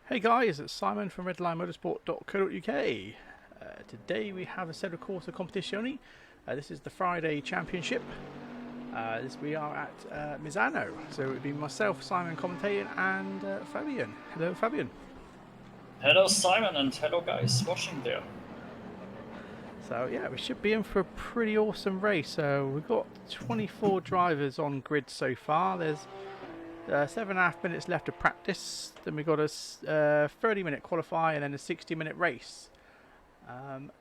Hey guys, it's Simon from redlinemotorsport.co.uk. Today we have a set of course of competizioni. This is the Friday Championship. We are at Misano. So it would be myself, Simon commentating, and Fabian. Hello, Fabian. Hello, Simon, and hello, guys watching there. So yeah, we should be in for a pretty awesome race. So we've got 24 drivers on grid so far. There's 7.5 minutes left of practice. Then we've got a 30-minute qualify and then a 60-minute race.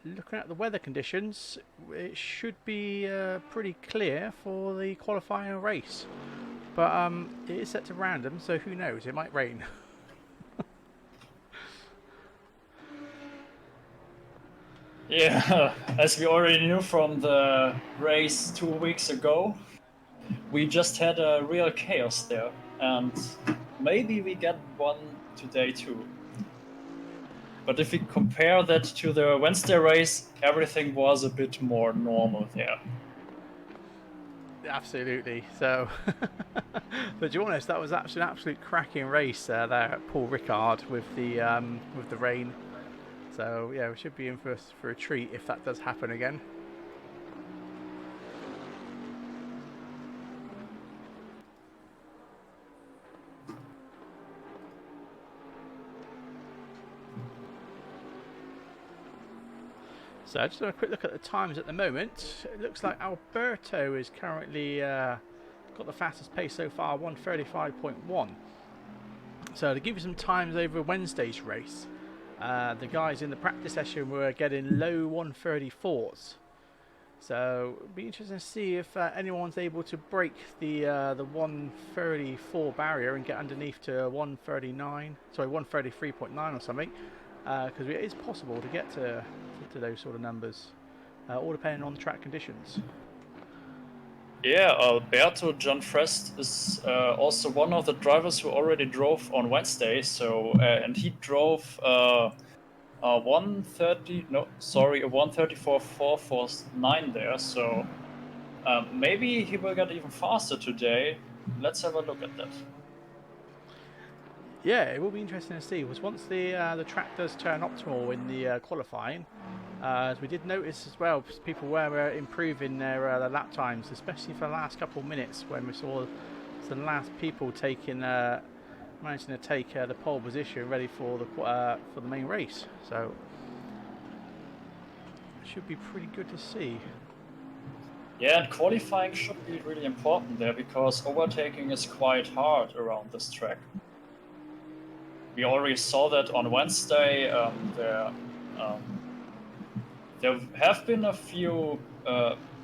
Looking at the weather conditions, it should be pretty clear for the qualifying race. But it is set to random, so who knows? It might rain. Yeah, as we already knew from the race 2 weeks ago, we just had a real chaos there, and maybe we get one today too. But if we compare that to the Wednesday race, everything was a bit more normal there. Absolutely. So, but to be honest, that was actually an absolute cracking race there at Paul Ricard with the rain. So yeah, we should be in for a treat if that does happen again. So just have a quick look at the times at the moment. It looks like Alberto is currently got the fastest pace so far, 1:35.1. So to give you some times over Wednesday's race, the guys in the practice session were getting low 1:34s. So it'll be interesting to see if anyone's able to break the 1:34 barrier and get underneath to 1:39, sorry 1:33.9 or something, because it is possible to get to those sort of numbers, all depending on the track conditions. Yeah, Alberto John Frest is also one of the drivers who already drove on Wednesday. So and he drove a 130 no sorry a 134.449 there. So maybe he will get even faster today. Let's have a look at that. Yeah, it will be interesting to see. Was once the track does turn optimal in the qualifying, as we did notice as well, people were improving their lap times, especially for the last couple of minutes when we saw the last people managing to take the pole position, ready for the main race. So it should be pretty good to see. Yeah, and qualifying should be really important there because overtaking is quite hard around this track. We already saw that on Wednesday. Um, there have been a few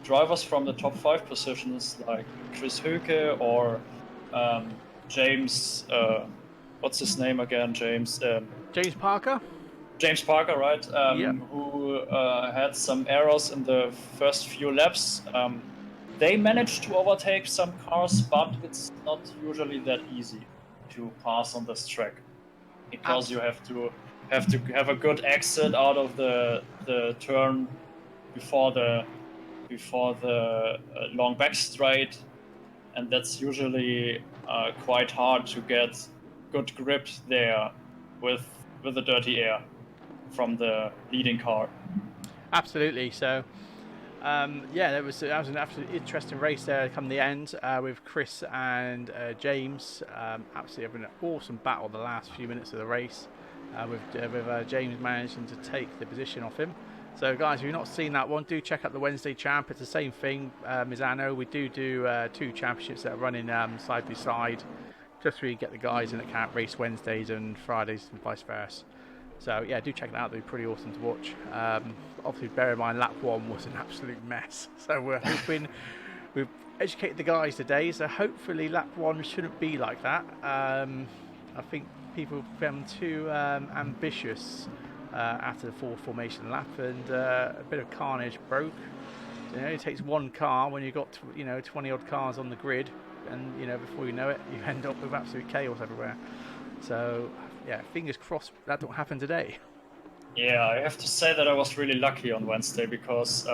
drivers from the top 5 positions, like Chris Höke or James. What's his name again? James Parker. James Parker, right? Yep. Who had some errors in the first few laps. They managed to overtake some cars, but it's not usually that easy to pass on this track because you have to have a good exit out of the turn before the long back straight, and that's usually quite hard to get good grip there with the dirty air from the leading car. Absolutely. So yeah, that was an absolutely interesting race there come the end with Chris and James. Absolutely having an awesome battle the last few minutes of the race, with James managing to take the position off him. So guys, if you've not seen that one, do check out the Wednesday Champ. It's the same thing, Misano. We do 2 championships that are running side by side, just so we get the guys in that can't race Wednesdays and Fridays and vice versa. So yeah, do check it out. They're pretty awesome to watch. Obviously, bear in mind lap 1 was an absolute mess. So we're hoping we've educated the guys today. So hopefully lap 1 shouldn't be like that. I think people have been too ambitious after the 4 formation lap, and a bit of carnage broke. It takes one car when you've got 20 odd cars on the grid, and before you know it, you end up with absolute chaos everywhere. So yeah, fingers crossed that don't happen today. Yeah, I have to say that I was really lucky on Wednesday because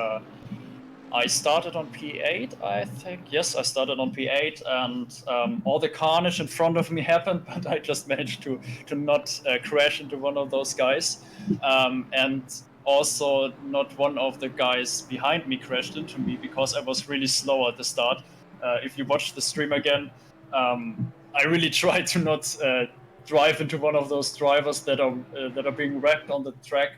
I started on P8, I think. Yes, I started on P8, and all the carnage in front of me happened, but I just managed to not crash into one of those guys, and also not one of the guys behind me crashed into me because I was really slow at the start. If you watch the stream again, I really tried to not drive into one of those drivers that are being wrecked on the track.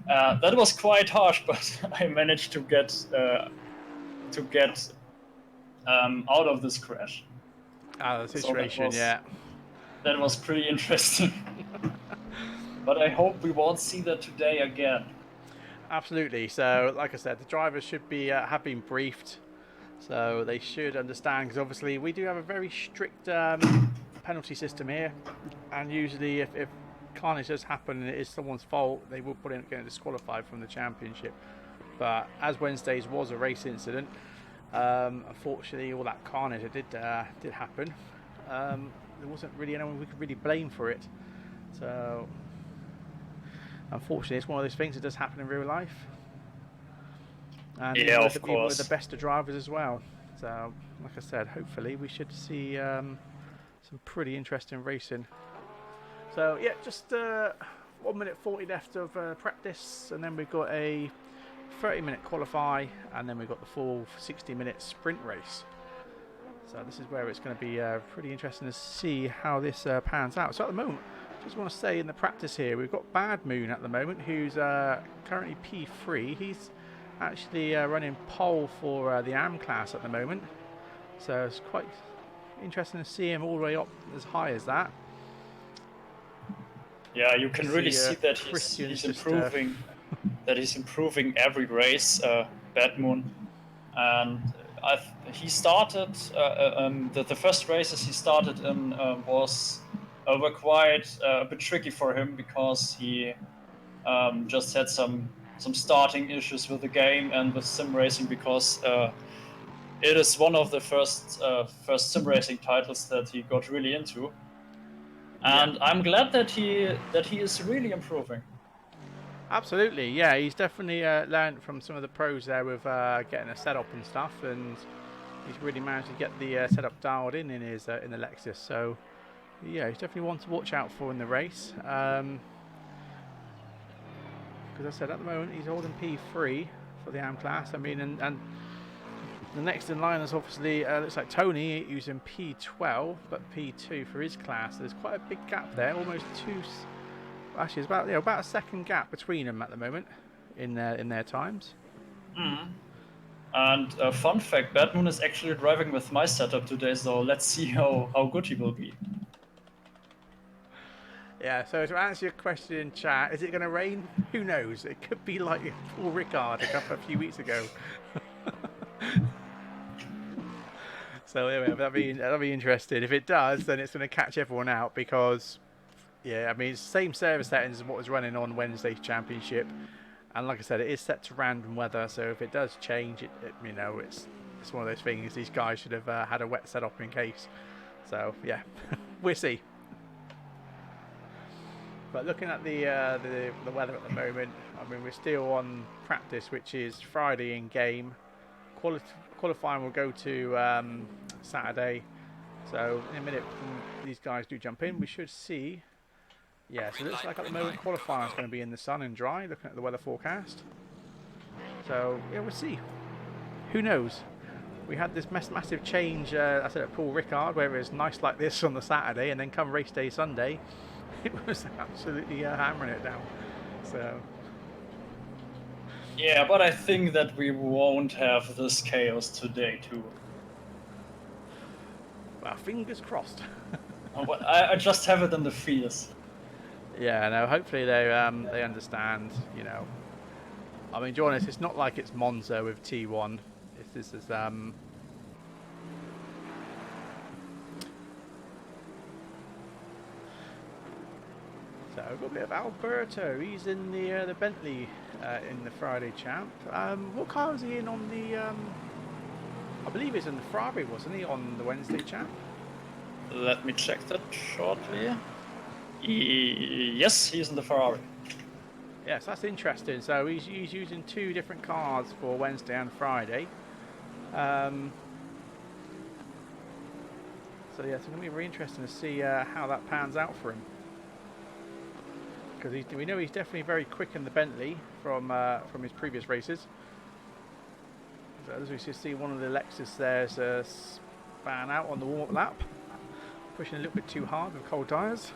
That was quite harsh, but I managed to get out of this crash. Out of the So situation, yeah. that was pretty interesting. But I hope we won't see that today again. Absolutely. So, like I said, the drivers should be have been briefed, so they should understand. Because obviously, we do have a very strict penalty system here, and usually, if carnage does happen and it is someone's fault, they will probably get disqualified from the championship. But as Wednesday's was a race incident, unfortunately, all that carnage did happen. There wasn't really anyone we could really blame for it. So, unfortunately, it's one of those things that does happen in real life. And yeah, of course. Even with the best of drivers as well. So, like I said, hopefully we should see some pretty interesting racing. So, yeah, just 1 minute 40 left of practice, and then we've got a 30-minute qualify, and then we've got the full 60-minute sprint race. So this is where it's going to be pretty interesting to see how this pans out. So at the moment, just want to say in the practice here, we've got Bad Moon at the moment, who's currently P3. He's actually running pole for the AM class at the moment. So it's quite interesting to see him all the way up as high as that. Yeah, you can really see that he's improving. That he's improving every race, Bad Moon, and he started the first races he started in were quite a bit tricky for him because he just had some starting issues with the game and with sim racing because it is one of the first sim racing titles that he got really into, and yeah. I'm glad that he is really improving. Absolutely, yeah. He's definitely learned from some of the pros there with getting a setup and stuff, and he's really managed to get the setup dialed in his in the Lexus. So, yeah, he's definitely one to watch out for in the race. Because I said at the moment he's holding P3 for the AM class. I mean, and the next in line is obviously looks like Tony, who's in P12, but P2 for his class. There's quite a big gap there, almost two. Actually, it's about a second gap between them at the moment in their times. Mm. And a fun fact: Bad Moon is actually driving with my setup today, so let's see how good he will be. Yeah. So to answer your question in chat, is it going to rain? Who knows? It could be like Paul Ricard a few weeks ago. So anyway, that'll be interesting. If it does, then it's going to catch everyone out because. Yeah, I mean, it's the same server settings as what was running on Wednesday's championship, and like I said, it is set to random weather. So if it does change, it's one of those things. These guys should have had a wet setup in case. So yeah, we'll see. But looking at the weather at the moment, I mean, we're still on practice, which is Friday in game. Qualifying will go to Saturday. So in a minute, when these guys do jump in, we should see. Yeah, so it looks like at the moment qualifying is going to be in the sun and dry, looking at the weather forecast. So, yeah, we'll see. Who knows? We had this massive change, I said at Paul Ricard, where it was nice like this on the Saturday, and then come race day Sunday, it was absolutely hammering it down. So. Yeah, but I think that we won't have this chaos today, too. Well, fingers crossed. I just have it in the fears. Yeah, no. Hopefully they understand. You know, I mean, to be honest, it's not like it's Monza with T1. This is So we've got a bit of Alberto. He's in the Bentley in the Friday champ. What car was he in on the? I believe he's in the Ferrari, wasn't he, on the Wednesday champ? Let me check that shortly. Yes, he's in the Ferrari. Yes, that's interesting. So he's using 2 different cars for Wednesday and Friday. So yeah, it's going to be very interesting to see how that pans out for him. Because we know he's definitely very quick in the Bentley from his previous races. So as we see, one of the Lexus there's span out on the warm-up lap, pushing a little bit too hard with cold tyres.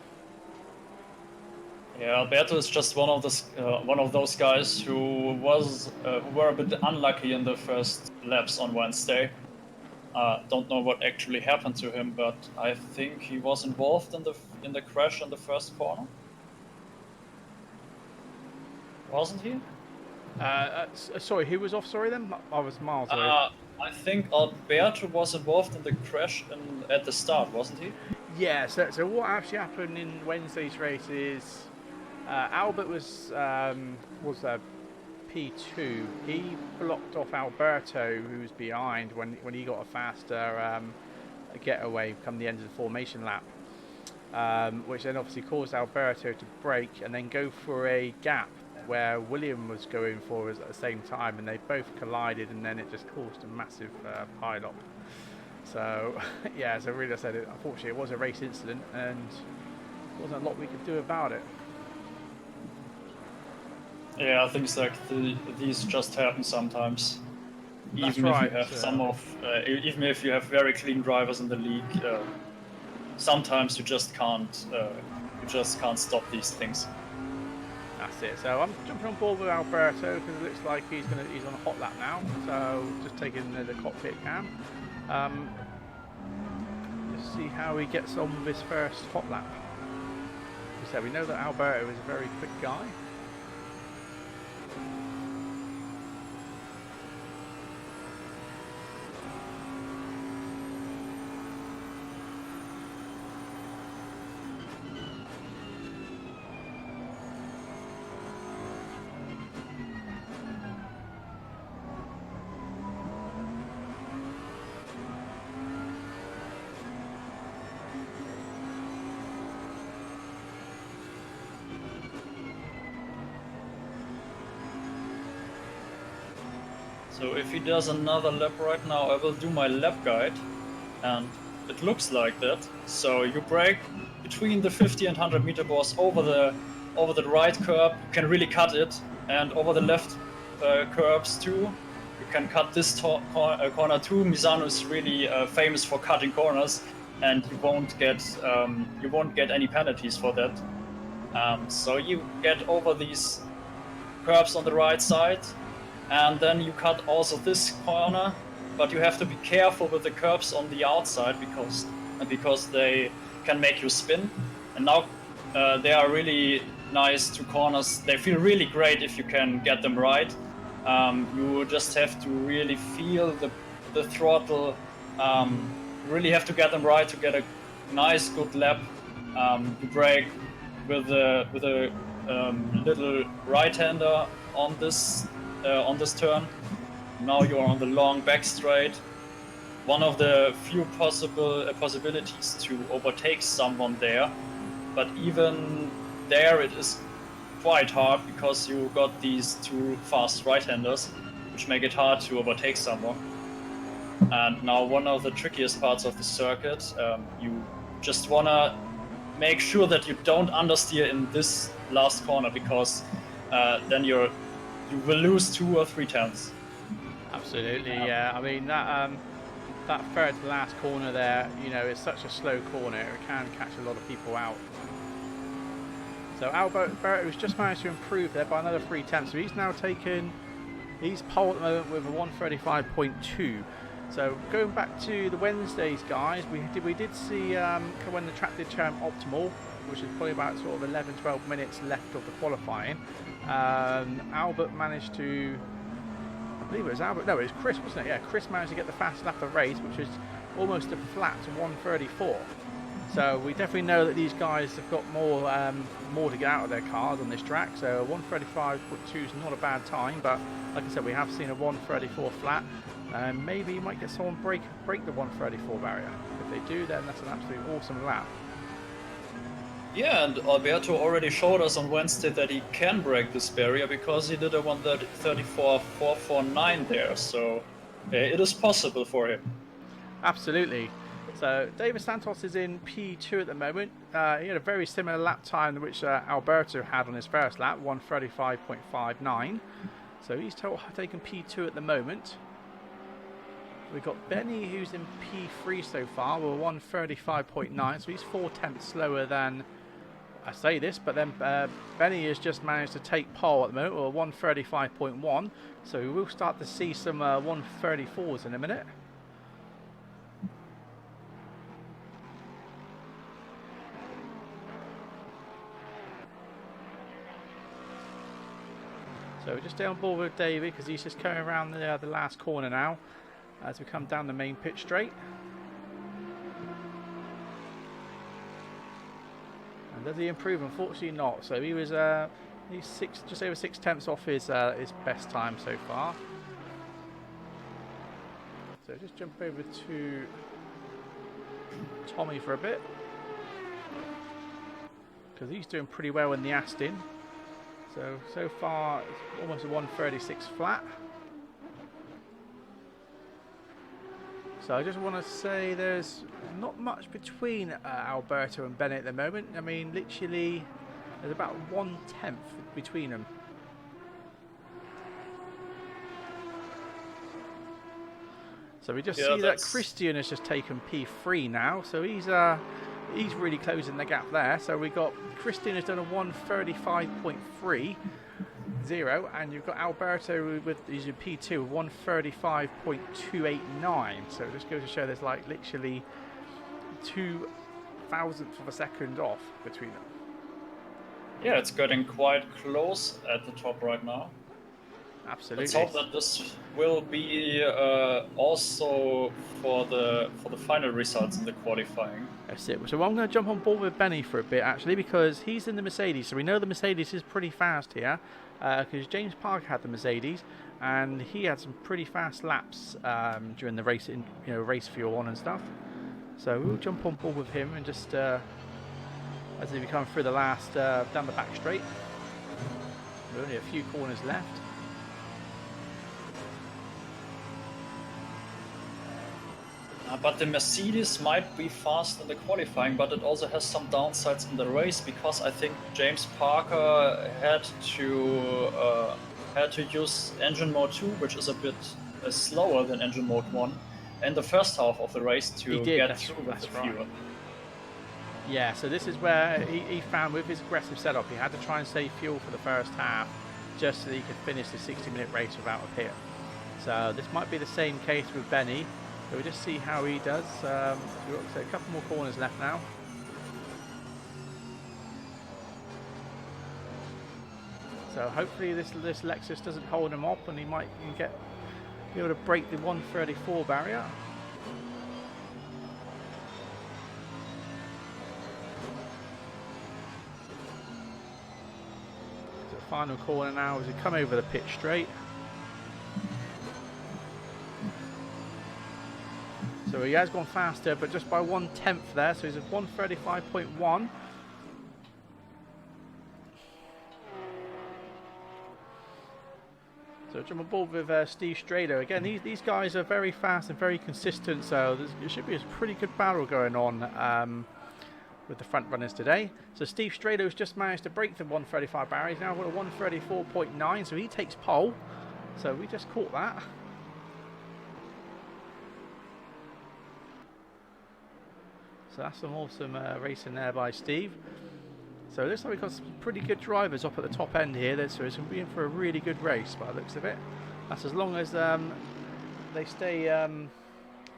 Yeah, Alberto is just one of those guys who were a bit unlucky in the first laps on Wednesday. Don't know what actually happened to him, but I think he was involved in the crash in the first corner. Wasn't he? Sorry, who was off? Sorry, then I was miles away. I think Alberto was involved in the crash at the start, wasn't he? Yeah. So what actually happened in Wednesday's race is Albert was P2. He blocked off Alberto, who was behind when he got a faster getaway come the end of the formation lap, which then obviously caused Alberto to brake and then go for a gap where William was going for at the same time, and they both collided, and then it just caused a massive pile-up. So yeah, so really I said, unfortunately it was a race incident and there wasn't a lot we could do about it. Yeah, things like these just happen sometimes. That's even right. if you have even if you have very clean drivers in the league, sometimes you just can't stop these things. That's it. So I'm jumping on board with Alberto because it looks like he's on a hot lap now. So just taking the cockpit cam. Just see how he gets on with his first hot lap. So we know that Alberto is a very quick guy. So if he does another lap right now, I will do my lap guide, and it looks like that. So you brake between the 50 and 100 meter bars over the right curb, you can really cut it, and over the left curbs too, you can cut this corner too. Misano is really famous for cutting corners, and you won't get any penalties for that. So you get over these curbs on the right side. And then you cut also this corner, but you have to be careful with the curbs on the outside because they can make you spin. And now they are really nice 2 corners. They feel really great if you can get them right. You just have to really feel the throttle. Really have to get them right to get a nice good lap. You brake with a little right-hander on this turn. Now you're on the long back straight. One of the few possibilities to overtake someone there, but even there it is quite hard because you got these 2 fast right-handers, which make it hard to overtake someone. And now one of the trickiest parts of the circuit, you just wanna make sure that you don't understeer in this last corner because then you will lose 2 or 3 tenths. Absolutely, yeah. I mean that third to last corner there, you know, it's such a slow corner, it can catch a lot of people out. So Alberto has just managed to improve there by another 3 tenths. So he's pole at the moment with a 135.2. So going back to the Wednesdays, guys, we did see when the track did turn optimal, which is probably about sort of 11-12 minutes left of the qualifying. Albert managed to, I believe it was Albert, no, it was Chris, wasn't it? Yeah, Chris managed to get the fastest lap of the race, which was almost a flat 134. So we definitely know that these guys have got more to get out of their cars on this track. So 135.2 is not a bad time, but like I said, we have seen a 134 flat. Maybe you might get someone break the 134 barrier. If they do, then that's an absolutely awesome lap. Yeah, and Alberto already showed us on Wednesday that he can break this barrier because he did a 1:34.449 there. So it is possible for him. Absolutely. So David Santos is in P2 at the moment. He had a very similar lap time which Alberto had on his first lap, 1:35.59. So he's taken P2 at the moment. We've got Benny who's in P3 so far. We're 1:35.9, so he's 4/10 slower than, I say this, but then Benny has just managed to take pole at the moment. We're 1:35.1, so we will start to see some 1:34s in a minute. So we're just stay on board with David because he's just coming around the last corner now as we come down the main pit straight. And does he improve? Unfortunately not. So he was he's just over 6/10 off his best time so far. So just jump over to Tommy for a bit because he's doing pretty well in the Aston. So far it's almost a 1:36 flat. So I just want to say there's not much between Alberto and Bennett at the moment. I mean, literally there's about 1/10 between them. So we just see that Christian has just taken P3 now, so he's really closing the gap there. So we got Christian has done a 1:35.30, and you've got Alberto he's in P2 with 1:35.289. So it just goes to show there's like literally 0.02 of a second off between them. Yeah, it's getting quite close at the top right now. Absolutely. Let's hope that this will be also for the final results in the qualifying. That's it. So I'm going to jump on board with Benny for a bit actually because he's in the Mercedes. So we know the Mercedes is pretty fast here because James Parker had the Mercedes and he had some pretty fast laps during the race, race fuel on and stuff. So we'll jump on board with him and just as we come through the last down the back straight. We're only a few corners left. But the Mercedes might be fast in the qualifying, but it also has some downsides in the race because I think James Parker had to use engine mode 2, which is a bit slower than engine mode 1, in the first half of the race to get through with the fuel. Yeah, so this is where he found with his aggressive setup, he had to try and save fuel for the first half just so that he could finish the 60-minute race without a pit. So this might be the same case with Benny. So we'll just see how he does. We've got a couple more corners left now. So hopefully this Lexus doesn't hold him up and he might be able to break the 1:34 barrier. So final corner now as we come over the pit straight. So he has gone faster, but just by 1/10 there. So he's at 1:35.1. So jump on board with Steve Strado. Again, these guys are very fast and very consistent. So there should be a pretty good battle going on with the front runners today. So Steve Strado's just managed to break the 1:35 barrier. He's now got a 1:34.9. So he takes pole. So we just caught that. So that's some awesome racing there by Steve. So it looks like we've got some pretty good drivers up at the top end here. So it's going to be in for a really good race by the looks of it. That's as long as they stay,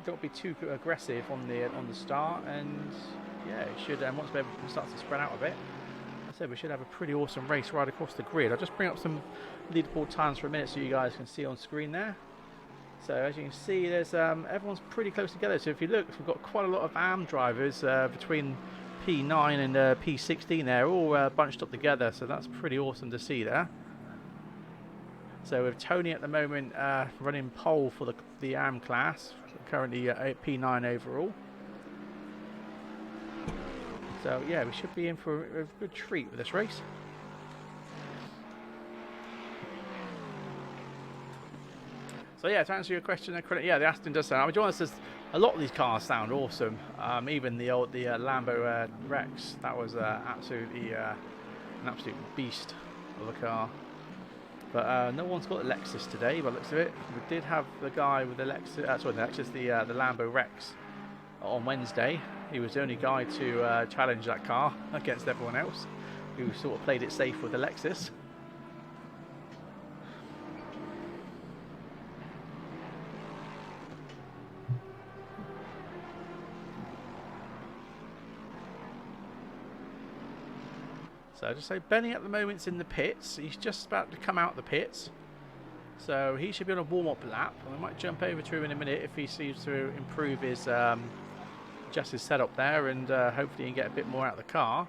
don't be too aggressive on the start, and yeah, it should. Once it starts to spread out a bit, I said we should have a pretty awesome race right across the grid. I'll just bring up some leaderboard times for a minute so you guys can see on screen there. So as you can see, there's everyone's pretty close together. So if you look, we've got quite a lot of AM drivers between P9 and P16 there, all bunched up together. So that's pretty awesome to see there. So with Tony at the moment running pole for the AM class, currently at P9 overall. So yeah, we should be in for a good treat with this race. So yeah, to answer your question, yeah, the Aston does sound. I mean, to be honest, a lot of these cars sound awesome. Even the Lambo Rex, that was absolutely an absolute beast of a car. But no one's got the Lexus today, by the looks of it. We did have the guy with the Lexus, the Lambo Rex on Wednesday. He was the only guy to challenge that car against everyone else, who sort of played it safe with the Lexus. So just say Benny at the moment's in the pits. He's just about to come out the pits. So he should be on a warm-up lap. And we might jump over to him in a minute if he seems to improve his just his setup there, and hopefully he can get a bit more out of the car.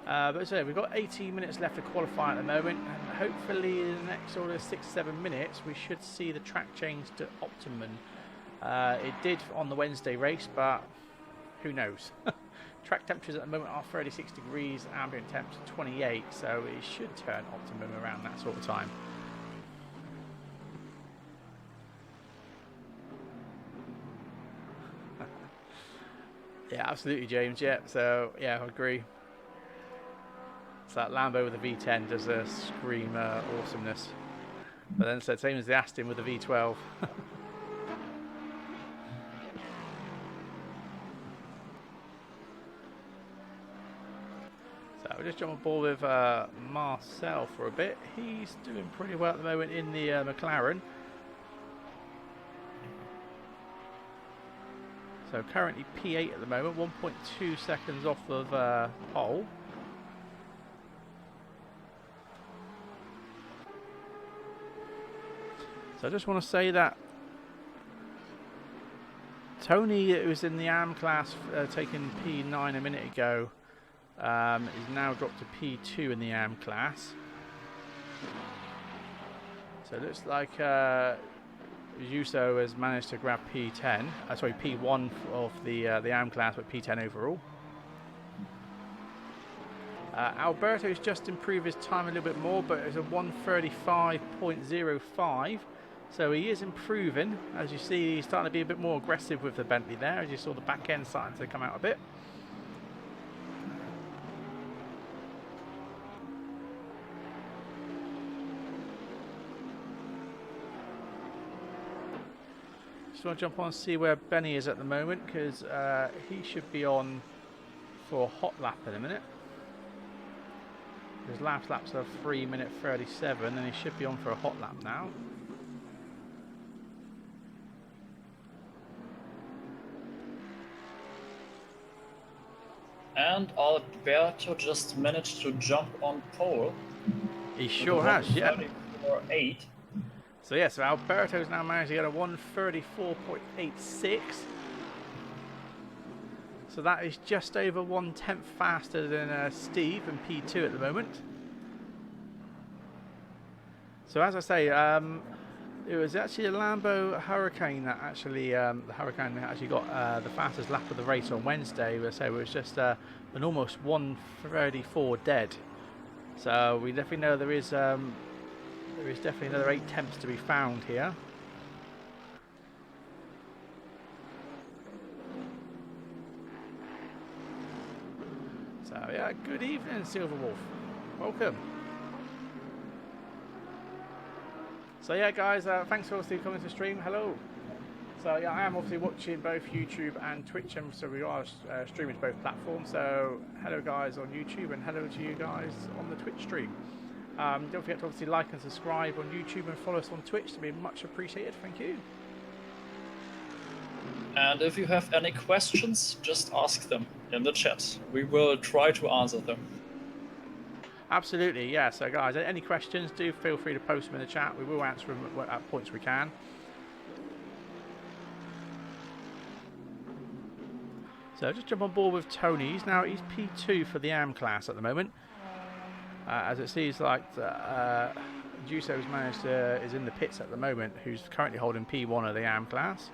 But so we've got 18 minutes left to qualify at the moment, and hopefully in the next sort of 6-7 minutes we should see the track change to Optimum. It did on the Wednesday race, but who knows? Track temperatures at the moment are 36 degrees, ambient temps 28, so it should turn Optimum around that sort of time. Yeah, absolutely, James. Yeah, so yeah, I agree. So that Lambo with the V10 does scream awesomeness. But then it's the same as the Aston with the V12. So we'll just jump on board with Marcel for a bit. He's doing pretty well at the moment in the McLaren. So currently P8 at the moment, 1.2 seconds off of pole. So I just want to say that Tony, who was in the AM class taking P9 a minute ago, is now dropped to P2 in the AM class. So it looks like Yuso has managed to grab P10, sorry, P1 of the AM class, but P10 overall. Alberto's just improved his time a little bit more, but it's a 1:35.05. So he is improving. As you see, he's starting to be a bit more aggressive with the Bentley there, as you saw the back end starting to come out a bit. Just want to jump on and see where Benny is at the moment, because he should be on for a hot lap in a minute. His last lap's are 3:37, and he should be on for a hot lap now. And Alberto just managed to jump on pole. He sure has, yeah. 34.8. So yeah, so Alberto's now managed to get a 1:34.86. So that is just over 1/10 faster than Steve in P2 at the moment. So as I say, it was actually a Lambo Hurricane that actually, got the fastest lap of the race on Wednesday. So it was just an almost 1:34 dead. So we definitely know there is definitely another 8 temps to be found here. So yeah, good evening, Silver Wolf. Welcome. So yeah, guys, thanks for obviously coming to stream. Hello. So yeah, I am obviously watching both YouTube and Twitch, and so we are streaming to both platforms. So hello guys on YouTube, and hello to you guys on the Twitch stream. Don't forget to obviously like and subscribe on YouTube and follow us on Twitch to be much appreciated. Thank you. And if you have any questions, just ask them in the chat. We will try to answer them. Absolutely, yeah. So guys, any questions, do feel free to post them in the chat. We will answer them at points we can. So just jump on board with Tony. He's P2 for the AM class at the moment. As it seems like Juso's is in the pits at the moment, who's currently holding P1 of the AM class.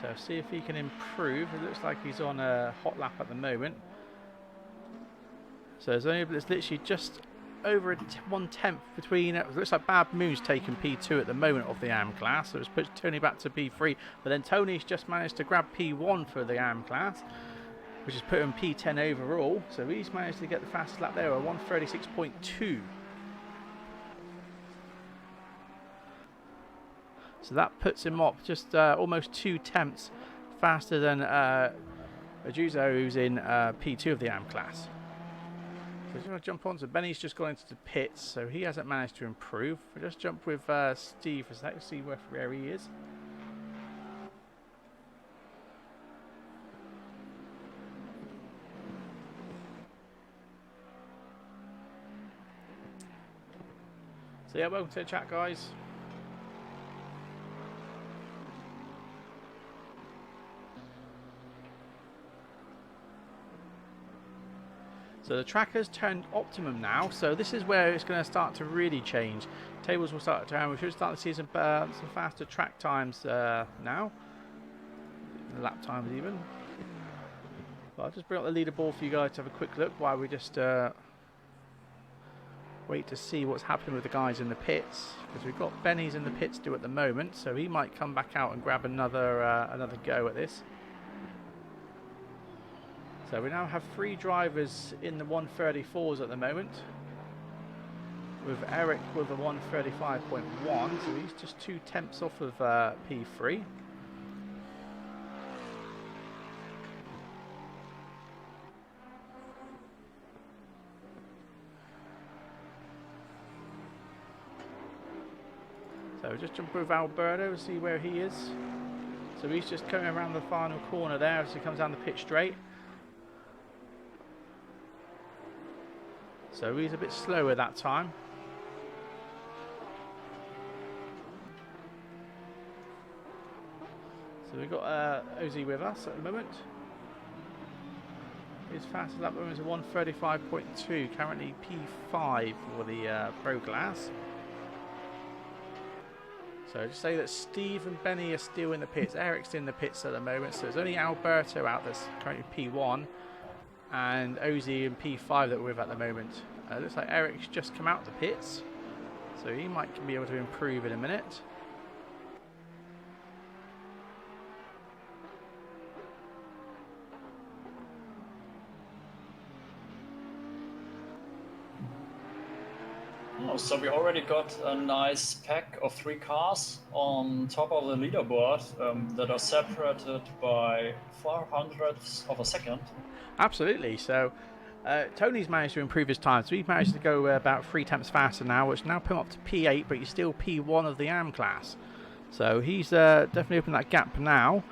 So see if he can improve. It looks like he's on a hot lap at the moment. So it's literally just over 1/10 between. It looks like Bad Moon's taking P2 at the moment of the AM class. So it's put Tony back to P3. But then Tony's just managed to grab P1 for the AM class, which has put him P10 overall. So he's managed to get the fastest lap there at 1:36.2. So that puts him up just almost 2/10 faster than Ajuzo, who's in P2 of the AM class. So just going to jump on. So Benny's just gone into the pits, so he hasn't managed to improve. We'll just jump with Steve for a sec, see where he is. So yeah, welcome to the chat, guys. So the track has turned optimum now, so this is where it's going to start to really change. Tables will start to turn. We should start to see some faster track times now, lap times even. But I'll just bring up the leaderboard for you guys to have a quick look while we just wait to see what's happening with the guys in the pits, because we've got Benny's in the pits still at the moment, so he might come back out and grab another go at this. So we now have 3 drivers in the 134s at the moment, with Eric with a 135.1, so he's just 2/10 off of P3. So just jump with Alberto and see where he is. So he's just coming around the final corner there as he comes down the pit straight. So he's a bit slower that time. So we've got Ozzy with us at the moment. His fastest lap moment is a 135.2, currently P5 for the Pro Class. So just say that Steve and Benny are still in the pits. Eric's in the pits at the moment, so there's only Alberto out that's currently P1. And Ozzy in P5 that we're with at the moment. Looks like Eric's just come out the pits, so he might be able to improve in a minute. Oh, so we already got a nice pack of 3 cars on top of the leaderboard that are separated by 400ths of a second. Absolutely. So Tony's managed to improve his time, so he's managed to go about 3/10 faster now, which now put him up to P8, but he's still P1 of the AM class. So he's definitely opened that gap now.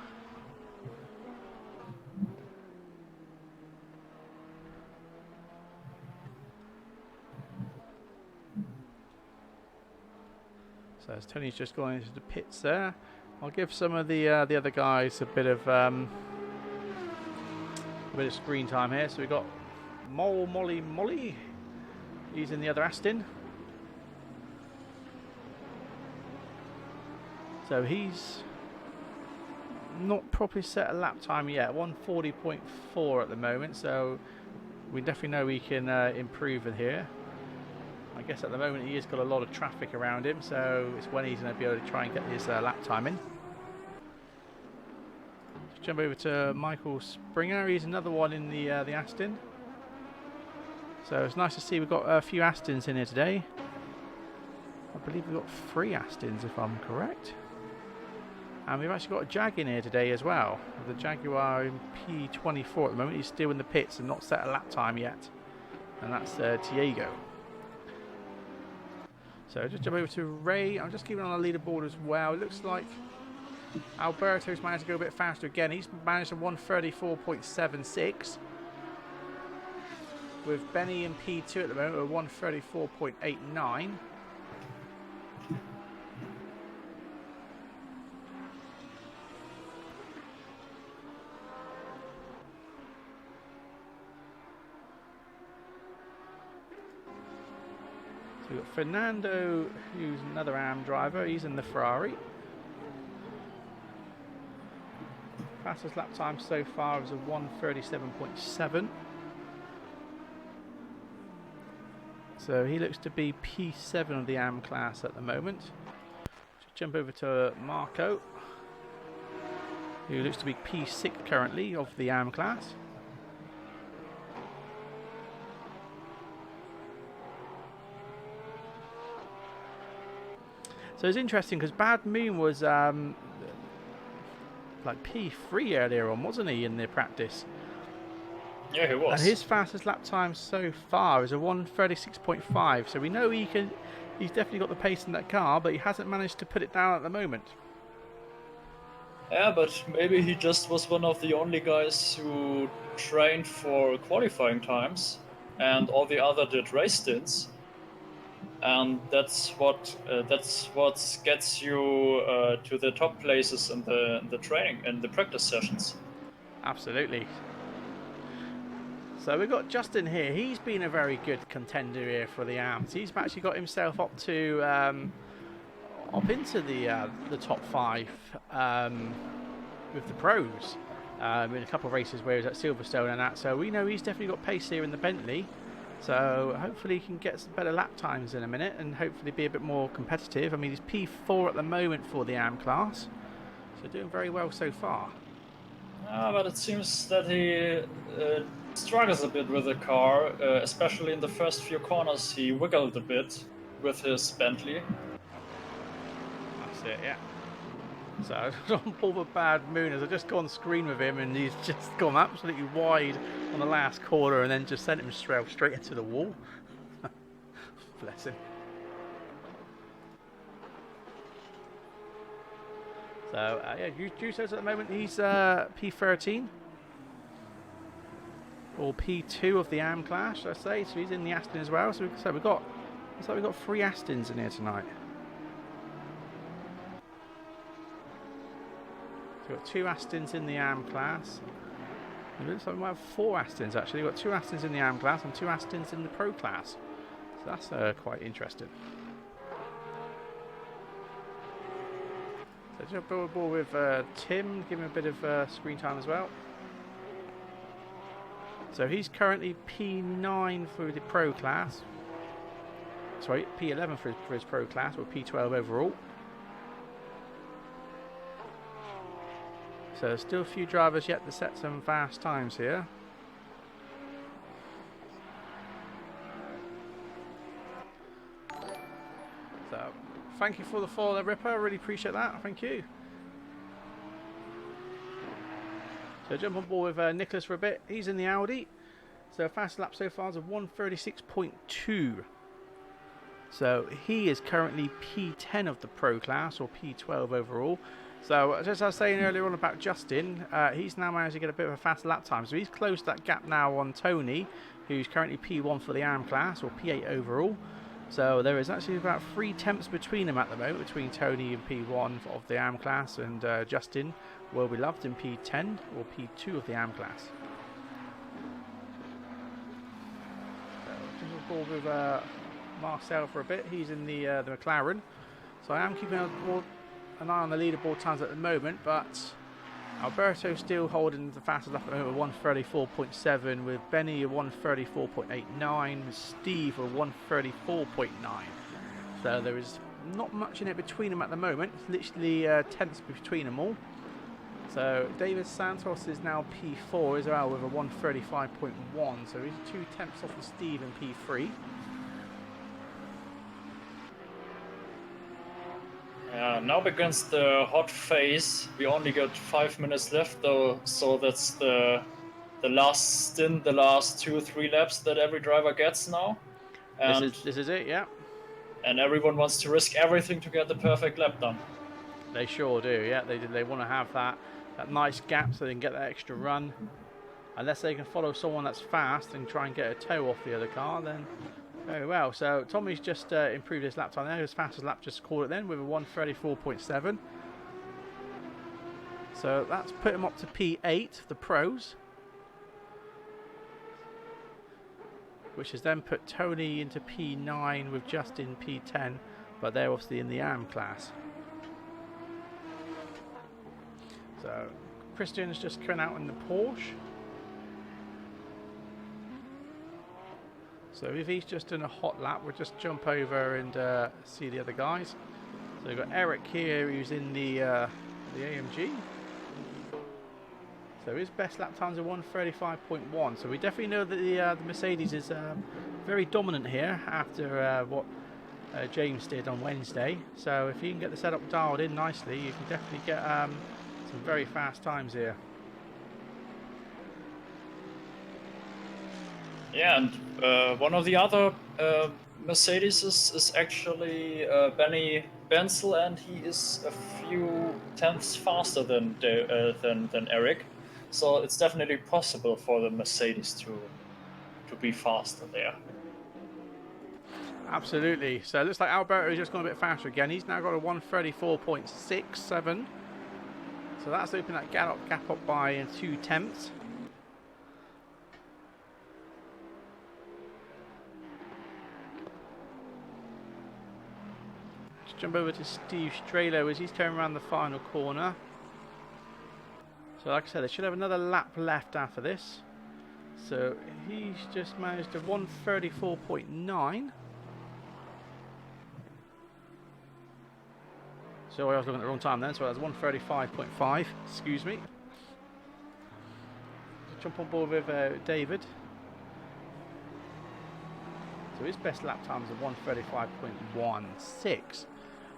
So as Tony's just gone into the pits there, I'll give some of the other guys a bit of screen time here. So we've got Molly. He's in the other Aston. So he's not properly set a lap time yet. 140.4 at the moment. So we definitely know we can improve in here. I guess at the moment he has got a lot of traffic around him, so it's when he's going to be able to try and get his lap time in. Let's jump over to Michael Springer. He's another one in the Aston. So it's nice to see we've got a few Astons in here today. I believe we've got 3 Astons if I'm correct. And we've actually got a Jag in here today as well. The Jaguar in P24 at the moment. He's still in the pits and not set a lap time yet. And that's Diego. So just jump over to Ray. I'm just keeping on the leaderboard as well. It looks like Alberto's managed to go a bit faster again. He's managed a 134.76. With Benny in P2 at the moment, a 134.89. So we've got Fernando, who's another AM driver. He's in the Ferrari. Fastest lap time so far is a 1:37.7. So he looks to be P7 of the AM class at the moment. Just jump over to Marco, who looks to be P6 currently of the AM class. So it's interesting because Bad Moon was like P3 earlier on, wasn't he, in the practice? Yeah, he was. And his fastest lap time so far is a 1:36.5. So we know he's definitely got the pace in that car, but he hasn't managed to put it down at the moment. Yeah, but maybe he just was one of the only guys who trained for qualifying times, and all the other did race stints. And that's what gets you to the top places in the training and the practice sessions. Absolutely. So we've got Justin here. He's been a very good contender here for the AMs. He's actually got himself up to up into the top 5 with the pros in a couple of races where he was at Silverstone and that. So we know he's definitely got pace here in the Bentley. So hopefully he can get some better lap times in a minute and hopefully be a bit more competitive. I mean, he's P4 at the moment for the AM class, so doing very well so far. But it seems that he struggles a bit with the car, especially in the first few corners. He wiggled a bit with his Bentley. That's it, yeah. So on board with Bad Moon, as I've just gone screen with him, and he's just gone absolutely wide on the last corner and then just sent him straight into the wall. Bless him. So yeah, Juso's at the moment, he's P13 or P2 of the AM class, should I say? So he's in the Aston as well. So we've got 3 Astons in here tonight. So we've got 2 Astons in the AM class. It looks like we might have 4 Astons actually. We've got 2 Astons in the AM class and 2 Astons in the Pro class. So that's quite interesting. So jump on board with Tim, give him a bit of screen time as well. So he's currently P9 for the Pro class. Sorry, P11 for his Pro class, or P12 overall. So still a few drivers yet to set some fast times here. So thank you for the follow there, Ripper. I really appreciate that. Thank you. So jump on board with Nicholas for a bit. He's in the Audi. So fast lap so far is a 1:36.2. So he is currently P10 of the Pro class, or P12 overall. So as I was saying earlier on about Justin, he's now managed to get a bit of a faster lap time. So he's closed that gap now on Tony, who's currently P1 for the AM class, or P8 overall. So there is actually about 3 tenths between them at the moment, between Tony and P1 of the AM class, and Justin, well beloved, in P10 or P2 of the AM class. So just on board with Marcel for a bit. He's in the McLaren. So I am keeping an eye on the leaderboard times at the moment, but Alberto still holding the fastest lap at the moment with 1:34.7, with Benny at 1:34.89, with Steve at 1:34.9. So there is not much in it between them at the moment. It's literally tenths between them all. So David Santos is now P4 as well with a 1:35.1. So he's 2 tenths off of Steve in P3. Now begins the hot phase. We only got 5 minutes left though, so that's the last stint, the last 2-3 laps that every driver gets now. And This is it, yeah. And everyone wants to risk everything to get the perfect lap done. They sure do, yeah. They want to have that nice gap so they can get that extra run. Unless they can follow someone that's fast and try and get a toe off the other car, then very well. So Tommy's just improved his lap time there. His fastest lap just called it then with a 1:34.7. So that's put him up to P8, the pros. Which has then put Tony into P9 with Justin P10. But they're obviously in the AM class. So Christian's just coming out in the Porsche. So if he's just done a hot lap, we'll just jump over and see the other guys. So we've got Eric here, who's in the AMG. So his best lap times are 1:35.1. So we definitely know that the Mercedes is very dominant here after what James did on Wednesday. So if you can get the setup dialed in nicely, you can definitely get some very fast times here. Yeah, and one of the other Mercedes is actually Benny Benzel, and he is a few tenths faster than Eric. So it's definitely possible for the Mercedes to be faster there. Absolutely. So it looks like Alberto has just gone a bit faster again. He's now got a 1:34.67. So that's opened that gap up by 2 tenths. Jump over to Steve Strelo as he's coming around the final corner. So like I said, they should have another lap left after this. So he's just managed a 1:34.9. So I was looking at the wrong time then, so that's 1:35.5, excuse me. Jump on board with David. So his best lap times are 1:35.16.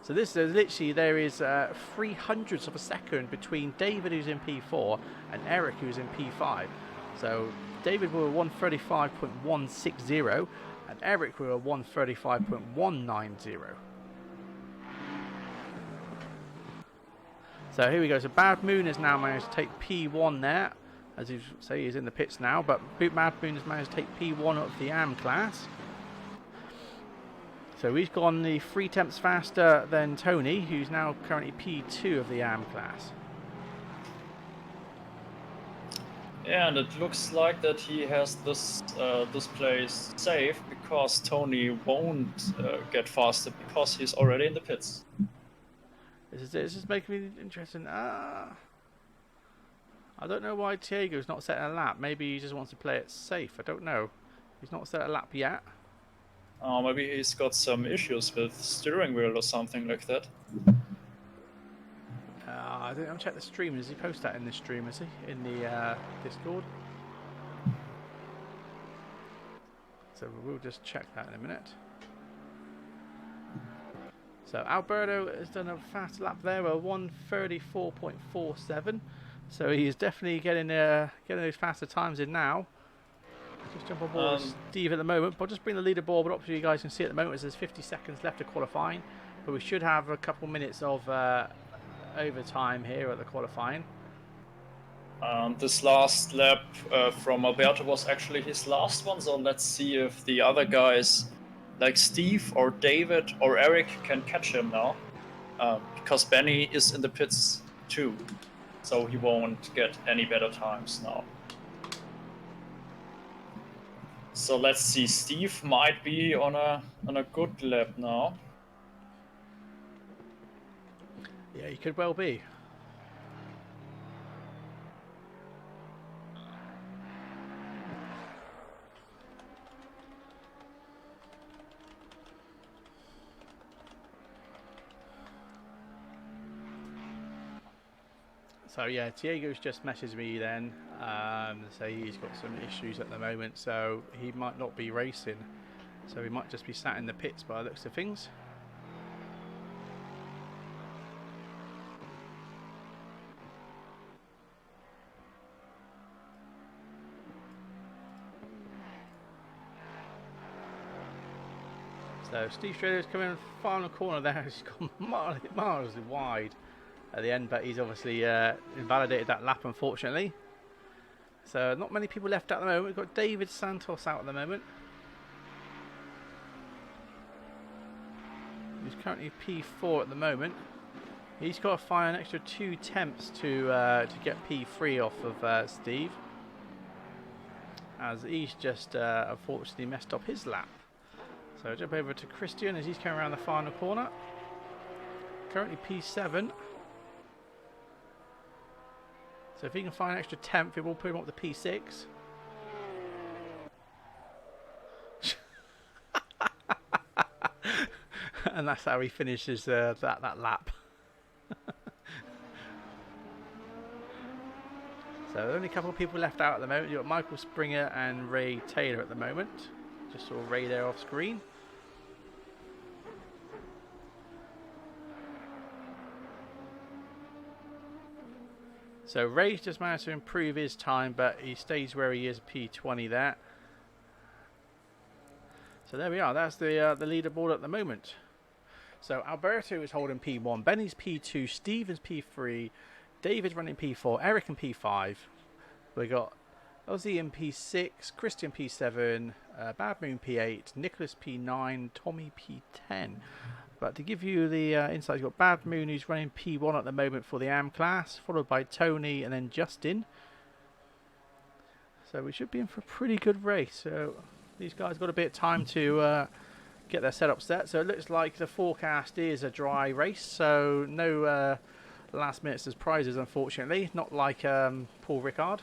So this is literally, there is 0.03 of a second between David, who's in P4, and Eric, who's in P5. So David were 1:35.160 and Eric were 1:35.190. So here we go. So Bad Moon has now managed to take P1 there. As you say, he's in the pits now, but Bad Moon has managed to take P1 of the AM class. So he's gone the 3 tenths faster than Tony, who's now currently P2 of the AM class. Yeah, and it looks like that he has this place safe, because Tony won't get faster because he's already in the pits. This is making me interesting. I don't know why Tiego's not setting a lap. Maybe he just wants to play it safe. I don't know. He's not set a lap yet. Maybe he's got some issues with steering wheel or something like that. I think I'll check the stream. Does he post that in the stream? Is he in the Discord? So we'll just check that in a minute. So Alberto has done a fast lap there, a 1:34.47. So he is definitely getting those faster times in now. Just jump on board with Steve at the moment. But I'll just bring the leaderboard up so you guys can see at the moment. There's 50 seconds left to qualifying, but we should have a couple minutes of overtime here at the qualifying. This last lap from Alberto was actually his last one, so let's see if the other guys like Steve or David or Eric can catch him now, because Benny is in the pits too, so he won't get any better times now. So let's see, Steve might be on a good lap now. Yeah, he could well be. So yeah, Tiego's just messaged me then, say he's got some issues at the moment, so he might not be racing. So he might just be sat in the pits by the looks of things. So Steve Schrader's coming in the final corner there. He's gone miles wide at the end, but he's obviously invalidated that lap, unfortunately. So not many people left at the moment. We've got David Santos out at the moment. He's currently P4 at the moment. He's got to find an extra 2 tenths to get P3 off of Steve, as he's just unfortunately messed up his lap. So jump over to Christian as he's coming around the final corner. Currently P7. So if he can find an extra 10th, it will put him up to P6. And that's how he finishes that lap. So only a couple of people left out at the moment. You've got Michael Springer and Ray Taylor at the moment. Just saw Ray there off screen. So Ray's just managed to improve his time, but he stays where he is, P20 there. So there we are. That's the leaderboard at the moment. So Alberto is holding P1, Benny's P2, Steven's P3, David's running P4, Eric in P5. We got Ozzy in P6, Christian P7, Bad Moon P8, Nicholas P9, Tommy P10. But to give you the insight, you've got Bad Moon who's running P1 at the moment for the AM class, followed by Tony and then Justin. So we should be in for a pretty good race. So these guys got a bit of time to get their setup set. So it looks like the forecast is a dry race. So no last minute surprises, unfortunately. Not like Paul Ricard.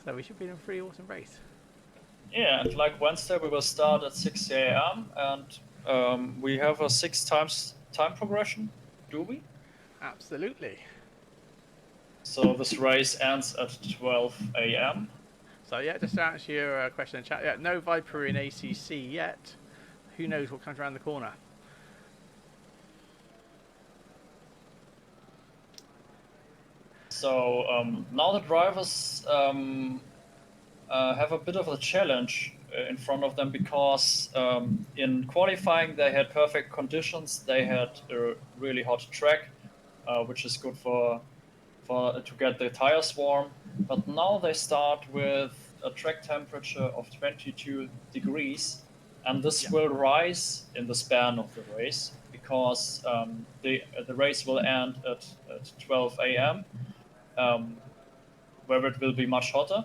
So we should be in a pretty awesome race. Yeah, and like Wednesday, we will start at 6 a.m. and we have a 6 times time progression, do we? Absolutely. So this race ends at 12 a.m. So yeah, just to answer your question in chat, yeah, no Viper in ACC yet. Who knows what comes around the corner? So now the drivers have a bit of a challenge in front of them because in qualifying they had perfect conditions. They had a really hot track, which is good for to get the tires warm. But now they start with a track temperature of 22 degrees, and this will rise in the span of the race because the race will end at 12 a.m. Where it will be much hotter.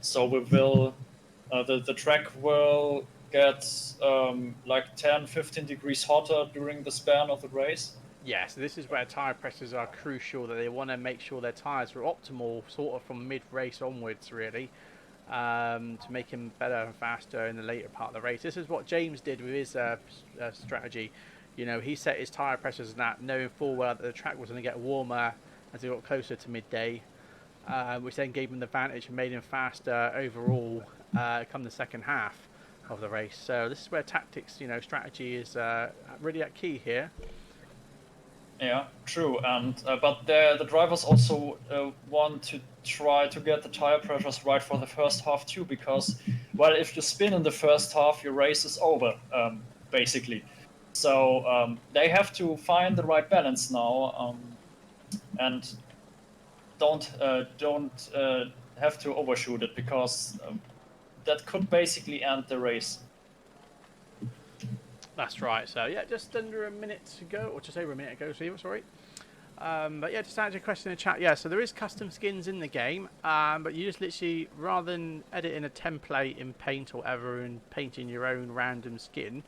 So we will, the track will get like 10, 15 degrees hotter during the span of the race. Yeah, so this is where tyre pressures are crucial, that they want to make sure their tyres are optimal sort of from mid-race onwards, really, to make him better and faster in the later part of the race. This is what James did with his strategy. You know, he set his tyre pressures and that, knowing full well that the track was going to get warmer as he got closer to midday, which then gave him the advantage and made him faster overall come the second half of the race. So this is where tactics, you know, strategy is really at key here. Yeah, true. And but the drivers also want to try to get the tire pressures right for the first half too, because, well, if you spin in the first half, your race is over, basically. So they have to find the right balance now, and don't have to overshoot it, because that could basically end the race. That's right. So yeah, just under a minute to go, or just over a minute ago, Steve, sorry. But yeah, just to answer your question in the chat, yeah, so there is custom skins in the game, but you just literally, rather than editing a template in Paint or whatever and painting your own random skin,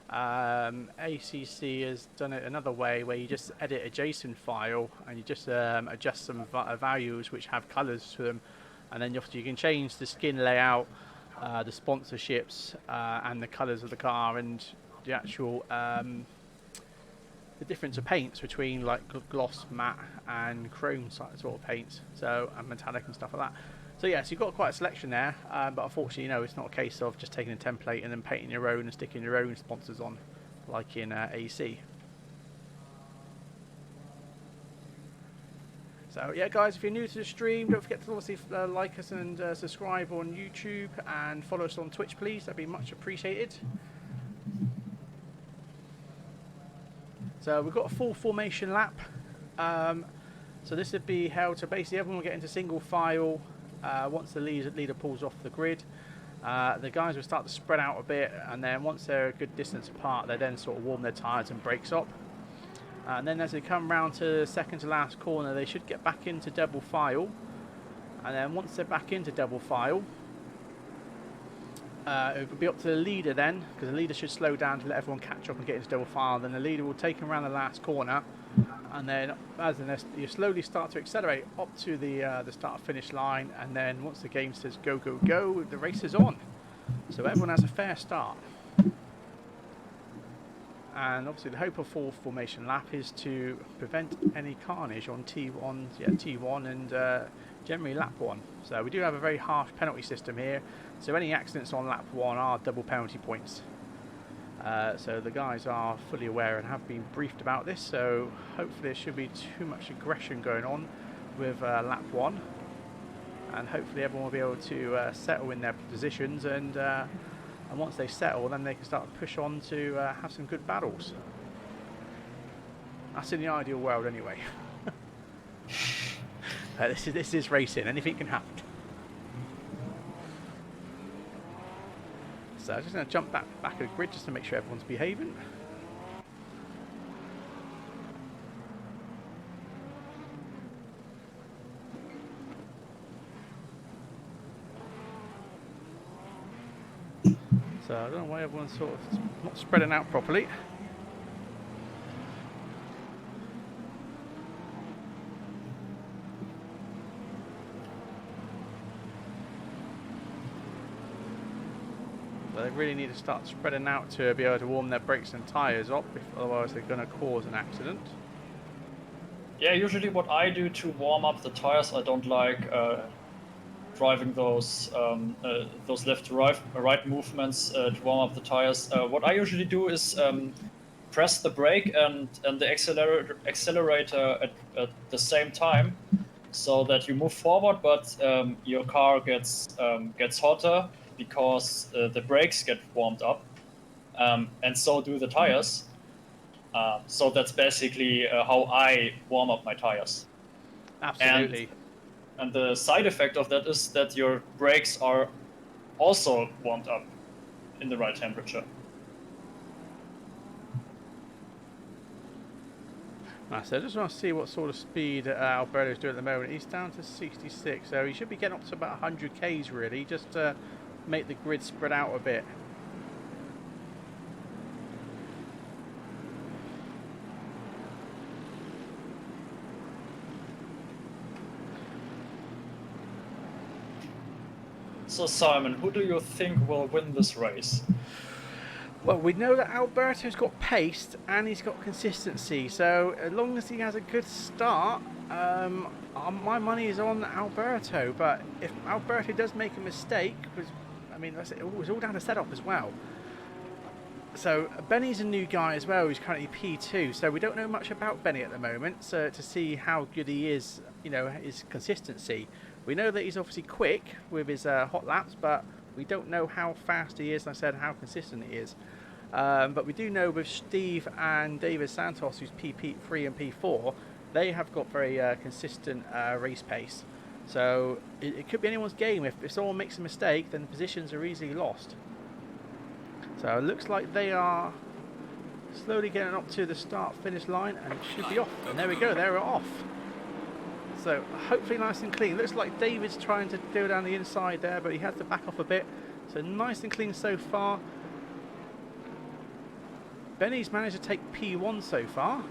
ACC has done it another way, where you just edit a JSON file and you just adjust some values which have colors to them, and then you can change the skin layout, the sponsorships, and the colors of the car, and the actual the difference of paints between like gloss, matte, and chrome sort of paints, so, and metallic and stuff like that. So yes, you've got quite a selection there, but unfortunately, you know, it's not a case of just taking a template and then painting your own and sticking your own sponsors on, like in AC. So yeah, guys, if you're new to the stream, don't forget to obviously like us and subscribe on YouTube, and follow us on Twitch, please. That'd be much appreciated. So we've got a full formation lap. So this would be held, so basically everyone will get into single file once the leader pulls off the grid. The guys will start to spread out a bit, and then once they're a good distance apart, they then sort of warm their tyres and brakes up. And then as they come round to the second to last corner, they should get back into double file. And then once they're back into double file, it will be up to the leader then, because the leader should slow down to let everyone catch up and get into double file. Then the leader will take them around the last corner, And then you slowly start to accelerate up to the start-finish line, and then once the game says go, go, go, the race is on. So everyone has a fair start. And obviously the hope of full formation lap is to prevent any carnage on T1 and generally lap 1. So we do have a very harsh penalty system here. So any accidents on lap 1 are double penalty points. So the guys are fully aware and have been briefed about this. So hopefully there should be too much aggression going on with lap 1. And hopefully everyone will be able to settle in their positions, and once they settle, then they can start to push on to have some good battles. That's in the ideal world anyway. This is racing, anything can happen. So I'm just going to jump back of the grid just to make sure everyone's behaving. So I don't know why everyone's sort of not spreading out properly. But they really need to start spreading out to be able to warm their brakes and tyres up, otherwise they're going to cause an accident. Yeah, usually what I do to warm up the tires, I don't like driving those left to right movements to warm up the tires. What I usually do is press the brake and the accelerator at the same time, so that you move forward, but your car gets hotter because the brakes get warmed up, and so do the tires. So that's basically how I warm up my tires. Absolutely. And the side effect of that is that your brakes are also warmed up in the right temperature. So I just want to see what sort of speed Alberto's doing at the moment. He's down to 66, so he should be getting up to about 100 k's really, just to make the grid spread out a bit. So Simon, who do you think will win this race? Well, we know that Alberto's got pace and he's got consistency, so as long as he has a good start, my money is on Alberto. But if Alberto does make a mistake, because I mean, it's all down to setup as well. So Benny's a new guy as well, who's currently P2, so we don't know much about Benny at the moment, so to see how good he is, his consistency. We know that he's obviously quick with his hot laps, but we don't know how fast he is, and I said how consistent he is. But we do know with Steve and David Santos, who's P3 and P4, they have got very consistent race pace. So it could be anyone's game. If someone makes a mistake, then the positions are easily lost. So it looks like they are slowly getting up to the start-finish line, and it should be off. And there we go, they're off. So hopefully nice and clean. Looks like David's trying to go down the inside there, but he has to back off a bit. So nice and clean so far. Benny's managed to take P1 so far.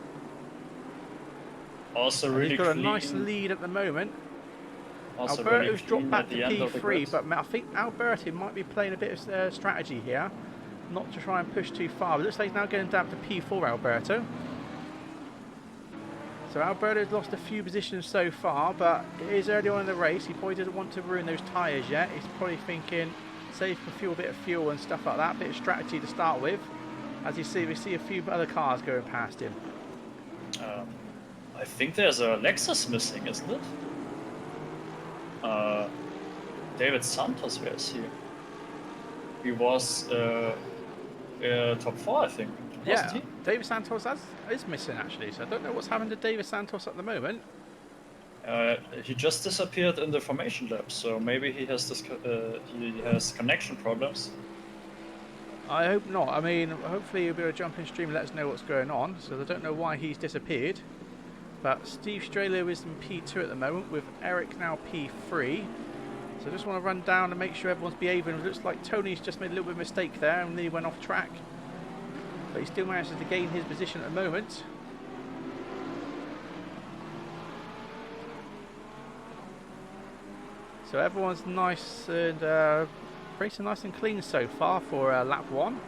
Also and really he's got clean. a nice lead at the moment. Also Alberto's really dropped back to P3, but I think Alberto might be playing a bit of strategy here, not to try and push too far. But it looks like he's now getting down to P4, Alberto. So Alberto's lost a few positions so far, but it is early on in the race. He probably doesn't want to ruin those tyres yet. He's probably thinking, save for fuel, a bit of fuel and stuff like that, a bit of strategy to start with. As you see, we see a few other cars going past him. I think there's a Lexus missing, isn't it? David Santos, where is he? He was top 4, I think. Yeah, he? David Santos is missing actually, so I don't know what's happened to David Santos at the moment. He just disappeared in the formation lab, so maybe he has connection problems. I hope not. I mean, hopefully he'll be able to jump in stream and let us know what's going on. So I don't know why he's disappeared. But Steve Strelo is in P2 at the moment, with Eric now P3. So I just want to run down and make sure everyone's behaving. It looks like Tony's just made a little bit of a mistake there and nearly went off track. But he still manages to gain his position at the moment. So everyone's nice and racing nice and clean so far for lap 1.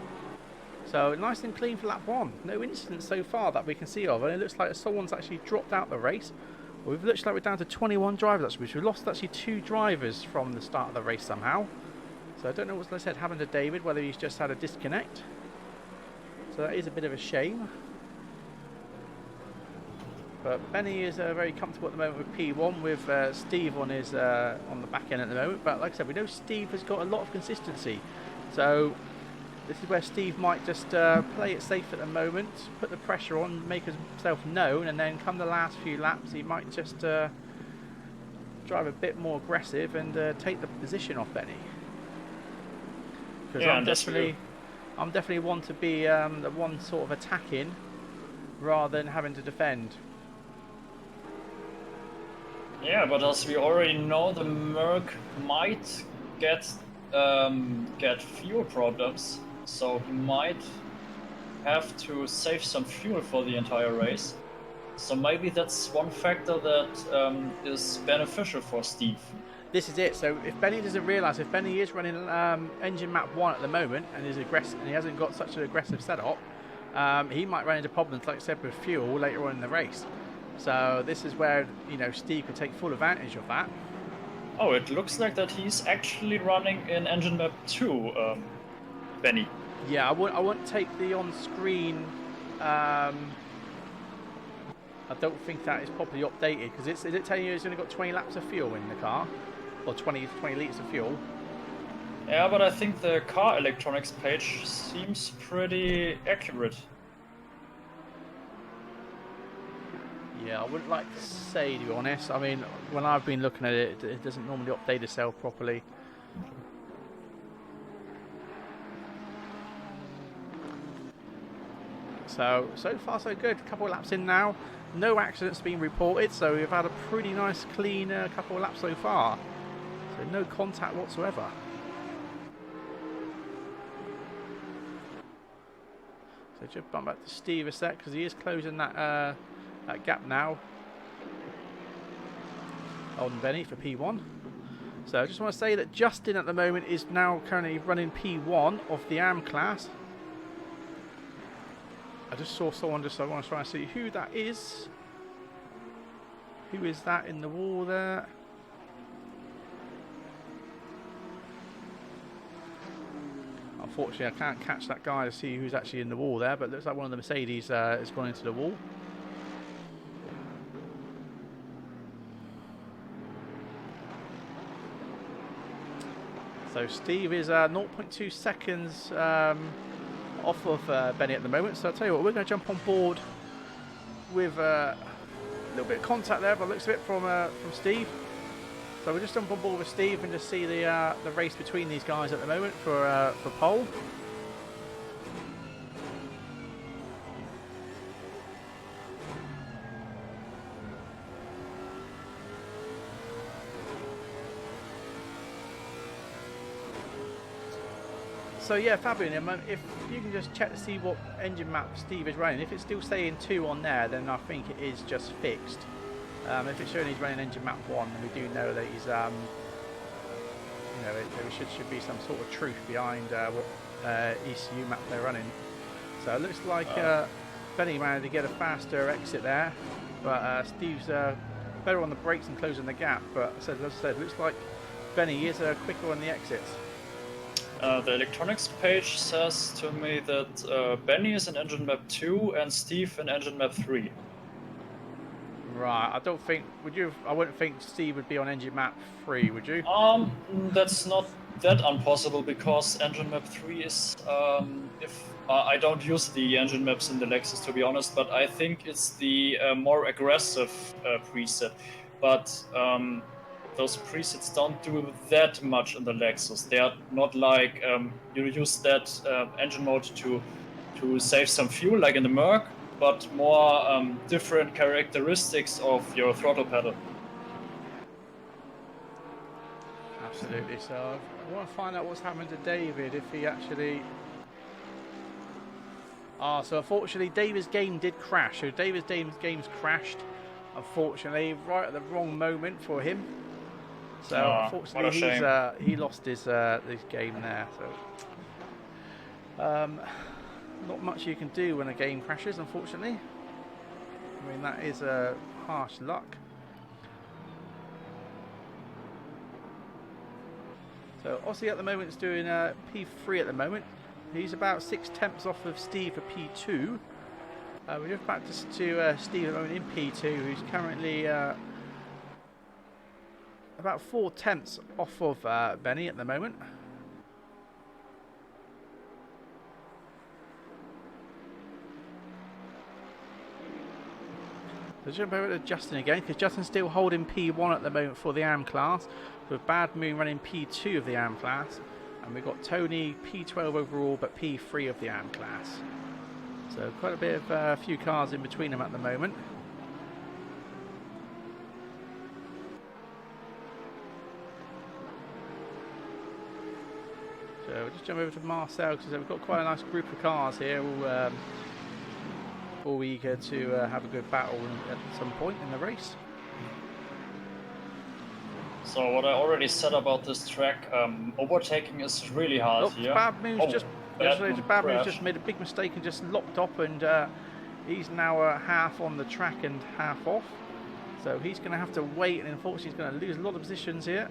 So nice and clean for lap 1. No incidents so far that we can see of, and it looks like someone's actually dropped out the race. It looks like we're down to 21 drivers actually, which we've lost actually 2 drivers from the start of the race somehow. So I don't know what's happened to David, whether he's just had a disconnect. So that is a bit of a shame. But Benny is very comfortable at the moment with P1, with Steve on his on the back end at the moment. But like I said, we know Steve has got a lot of consistency. So this is where Steve might just play it safe at the moment, put the pressure on, make himself known, and then come the last few laps, he might just drive a bit more aggressive and take the position off Benny. Because I'm definitely one to be the one sort of attacking rather than having to defend. Yeah, but as we already know, the Merc might get fuel problems, so he might have to save some fuel for the entire race. So maybe that's one factor that is beneficial for Steve. This is it. So if Benny doesn't realise, if Benny is running engine map 1 at the moment and is aggressive, and he hasn't got such an aggressive setup, he might run into problems, like I said, with fuel later on in the race. So this is where, you know, Steve could take full advantage of that. Oh, it looks like that he's actually running in engine map 2, Benny. Yeah, I wouldn't take the on-screen. I don't think that is properly updated, because is it telling you he's only got 20 laps of fuel in the car, or 20 litres of fuel? Yeah, but I think the car electronics page seems pretty accurate. Yeah, I wouldn't like to say, to be honest. I mean, when I've been looking at it, it doesn't normally update itself properly. So far so good. A couple of laps in now. No accidents being reported, so we've had a pretty nice, clean couple of laps so far. So no contact whatsoever. So just bump back to Steve a sec, because he is closing that gap now on Benny for P1. So I just want to say that Justin at the moment is now currently running P1 of the AM class. I just saw someone, I want to try and see who that is. Who is that in the wall there? Unfortunately, I can't catch that guy to see who's actually in the wall there, but it looks like one of the Mercedes has gone into the wall. So Steve is 0.2 seconds off of Benny at the moment. So I'll tell you what, we're going to jump on board with a little bit of contact there, by the looks of it, from Steve. So we'll just jump on board with Steve and just see the race between these guys at the moment for pole. So yeah, Fabian, if you can just check to see what engine map Steve is running. If it's still saying 2 on there, then I think it is just fixed. If it's showing he's running engine map 1, then we do know that he's, you know, there should be some sort of truth behind what ECU map they're running. So it looks like Benny managed to get a faster exit there, but Steve's better on the brakes and closing the gap. But as I said, it looks like Benny is quicker on the exits. The electronics page says to me that Benny is in engine map 2 and Steve in engine map 3. Right, I don't think, I wouldn't think Steve would be on engine map 3, would you? That's not that impossible, because engine map 3 is, if I don't use the engine maps in the Lexus, to be honest, but I think it's the more aggressive preset. But those presets don't do that much in the Lexus. They are not like you use that engine mode to save some fuel, like in the Merc, but more different characteristics of your throttle pedal. Absolutely. So I want to find out what's happened to David, if he actually... so unfortunately David's game did crash. So David's game's crashed, unfortunately, right at the wrong moment for him. So What unfortunately, a shame. he lost his game there. So not much you can do when a game crashes, unfortunately. I mean, that is harsh luck. So Aussie at the moment is doing P3 at the moment. He's about 6 tenths off of Steve for P2. We're just back to Steve at the moment in P2, who's currently about 4 tenths off of Benny at the moment. Let's jump over to Justin again, because Justin's still holding P1 at the moment for the AM class, with Bad Moon running P2 of the AM class, and we've got Tony P12 overall, but P3 of the AM class. So quite a bit of a few cars in between them at the moment. So we'll just jump over to Marcel, because we've got quite a nice group of cars here, all eager to have a good battle at some point in the race. So what I already said about this track, overtaking is really hard here. Bad Moon's just made a big mistake and just locked up, and he's now half on the track and half off. So he's going to have to wait, and unfortunately he's going to lose a lot of positions here.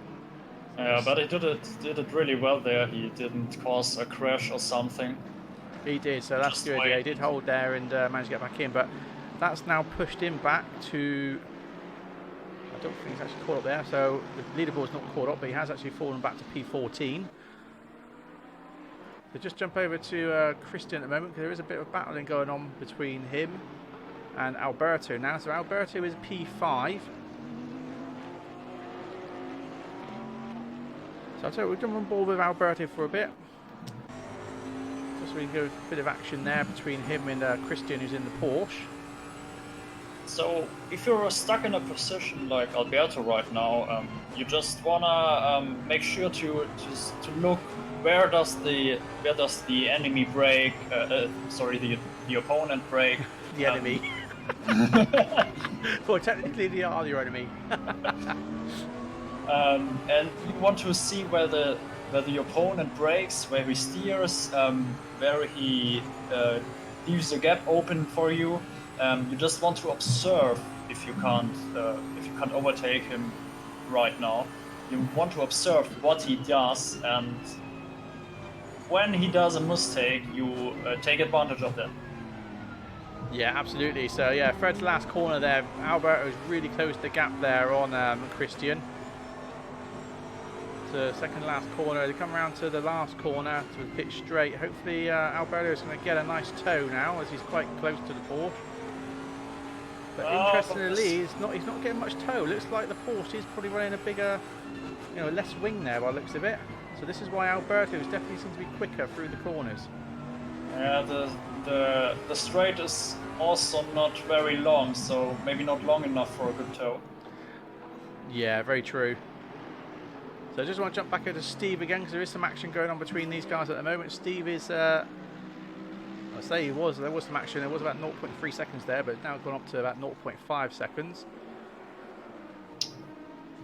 Yeah, but he did it really well there. He didn't cause a crash or something. He did, so that's good. Yeah, he did hold there and managed to get back in, but that's now pushed him back to... I don't think he's actually caught up there, so the leaderboard's not caught up, but he has actually fallen back to P14. So just jump over to Christian at the moment, because there is a bit of battling going on between him and Alberto now. So Alberto is P5. So I'll tell you, we'll jump on board with Alberto for a bit. Just so we can go a bit of action there between him and Christian, who's in the Porsche. So if you're stuck in a position like Alberto right now, you just wanna make sure to look where does the enemy brake? Sorry, the opponent brake. The enemy. Well, technically they are your enemy. And you want to see where the opponent brakes, where he steers, where he leaves a gap open for you. You just want to observe if you can't overtake him right now. You want to observe what he does, and when he does a mistake, you take advantage of that. Yeah, absolutely. So yeah, Fred's last corner there. Alberto's really closed the gap there on Christian. So second last corner, they come around to the last corner to pitch straight. Hopefully Alberto is going to get a nice toe now, as he's quite close to the Porsche. But interestingly, he's not getting much toe. Looks like the Porsche is probably running a bigger, less wing there by the looks of it. So this is why Alberto definitely seems to be quicker through the corners. Yeah, the straight is also not very long, so maybe not long enough for a good toe. Yeah, very true. So I just want to jump back over to Steve again, because there is some action going on between these guys at the moment. Steve is, I say there was some action. There was about 0.3 seconds there, but it's now gone up to about 0.5 seconds.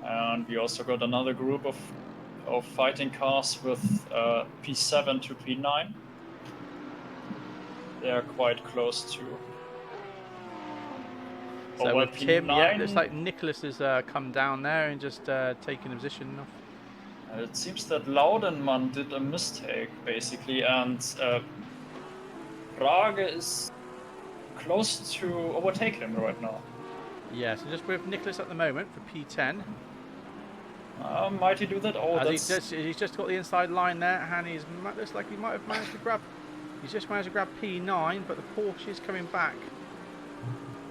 And we also got another group of fighting cars with P7 to P9. They are quite close to. So with Tim, yeah, looks like Nicholas has come down there and just taken a position. It seems that Laudenmann did a mistake, basically, and Brage is close to overtake him right now. Yeah, so just with Nicholas at the moment for P10. Might he do that? Oh, he's just got the inside line there, and looks like he might have managed to grab. He's just managed to grab P9, but the Porsche is coming back.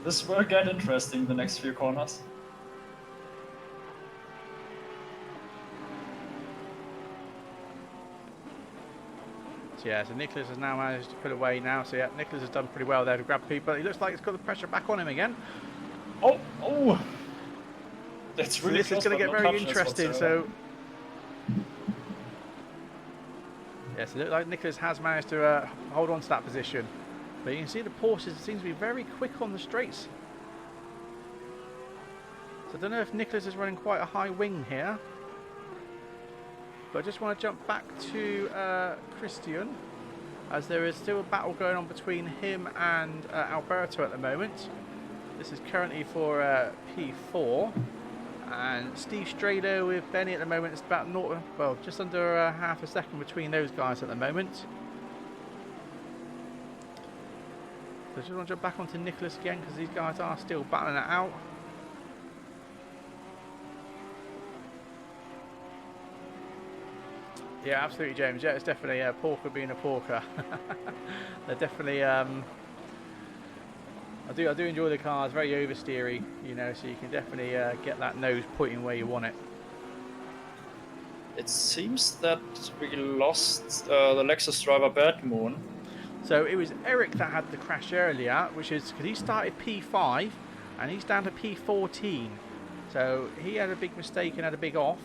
This will get interesting the next few corners. So yeah, so Nicholas has now managed to put away now. So yeah, Nicholas has done pretty well there to grab P, but he looks like it's got the pressure back on him again. Oh! That's really so this is going to get very interesting. So yes, it looks like Nicholas has managed to hold on to that position. But you can see the Porsche seems to be very quick on the straights. So I don't know if Nicholas is running quite a high wing here. But I just want to jump back to Christian, as there is still a battle going on between him and Alberto at the moment. This is currently for P4, and Steve Strado with Benny at the moment. It's about just under half a second between those guys at the moment. So I just want to jump back onto Nicholas again, because these guys are still battling it out. Yeah, absolutely, James. Yeah, it's definitely a porker being a porker. They're definitely. I do enjoy the cars. Very oversteery, you know, so you can definitely get that nose pointing where you want it. It seems that we lost the Lexus driver Bad Moon. So it was Eric that had the crash earlier, which is because he started P5 and he's down to P14. So he had a big mistake and had a big off.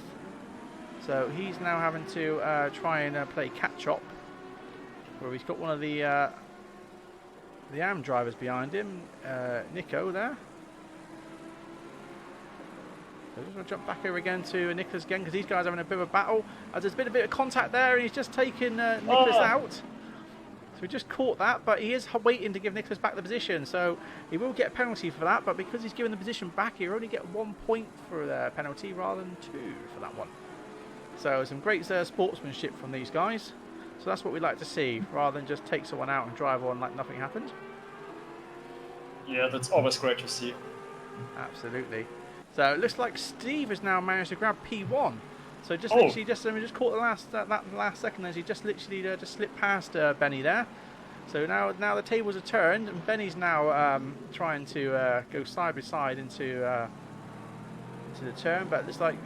So he's now having to try and play catch-up, where he's got one of the AM drivers behind him, Nico there. So I'm just going to jump back over again to Nicholas again, because these guys are having a bit of a battle. As there's been a bit of contact there, and he's just taken Nicholas out. So we just caught that, but he is waiting to give Nicholas back the position, so he will get a penalty for that. But because he's given the position back, he'll only get 1 point for the penalty rather than 2 for that one. So some great sportsmanship from these guys. So that's what we like to see, rather than just take someone out and drive on like nothing happened. Yeah, that's always great to see. Absolutely. So it looks like Steve has now managed to grab P1. So just literally, just caught the last second as he just literally just slipped past Benny there. So now the tables are turned, and Benny's now trying to go side by side into the turn, but it looks like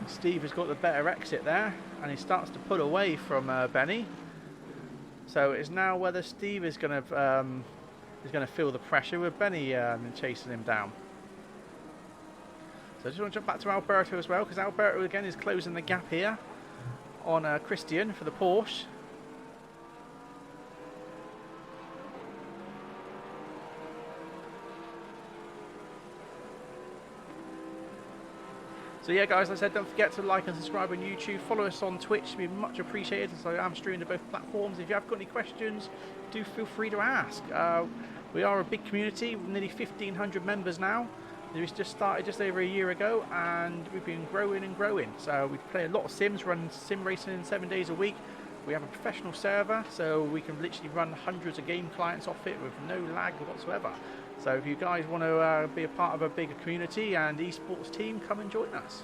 Steve has got the better exit there, and he starts to pull away from Benny. So it's now whether Steve is going to feel the pressure with Benny chasing him down. So I just want to jump back to Alberto as well, because Alberto again is closing the gap here on Christian for the Porsche. So yeah, guys, like I said, don't forget to like and subscribe on YouTube. Follow us on Twitch, it'd be much appreciated. So I'm streaming to both platforms. If you have got any questions, do feel free to ask. We are a big community, nearly 1,500 members now. We've just started just over a year ago, and we've been growing and growing. So we play a lot of sims, run sim racing 7 days a week. We have a professional server, so we can literally run hundreds of game clients off it with no lag whatsoever. So if you guys want to be a part of a bigger community and esports team, come and join us.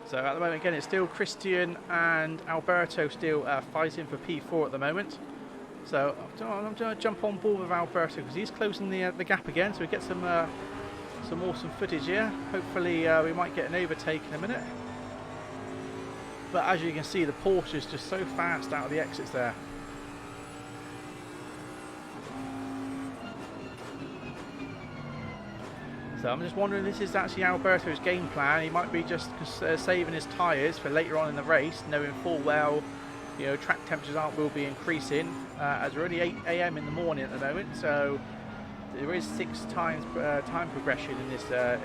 So at the moment, again, it's still Christian and Alberto still fighting for P4 at the moment. So I'm going to jump on board with Alberto, because he's closing the gap again, so we get some awesome footage here. Hopefully we might get an overtake in a minute. But as you can see, the Porsche is just so fast out of the exits there. So I'm just wondering, this is actually Alberto's game plan. He might be just saving his tyres for later on in the race, knowing full well, you know, track temperatures will be increasing, as we're only 8 AM in the morning at the moment. So there is 6 times time progression in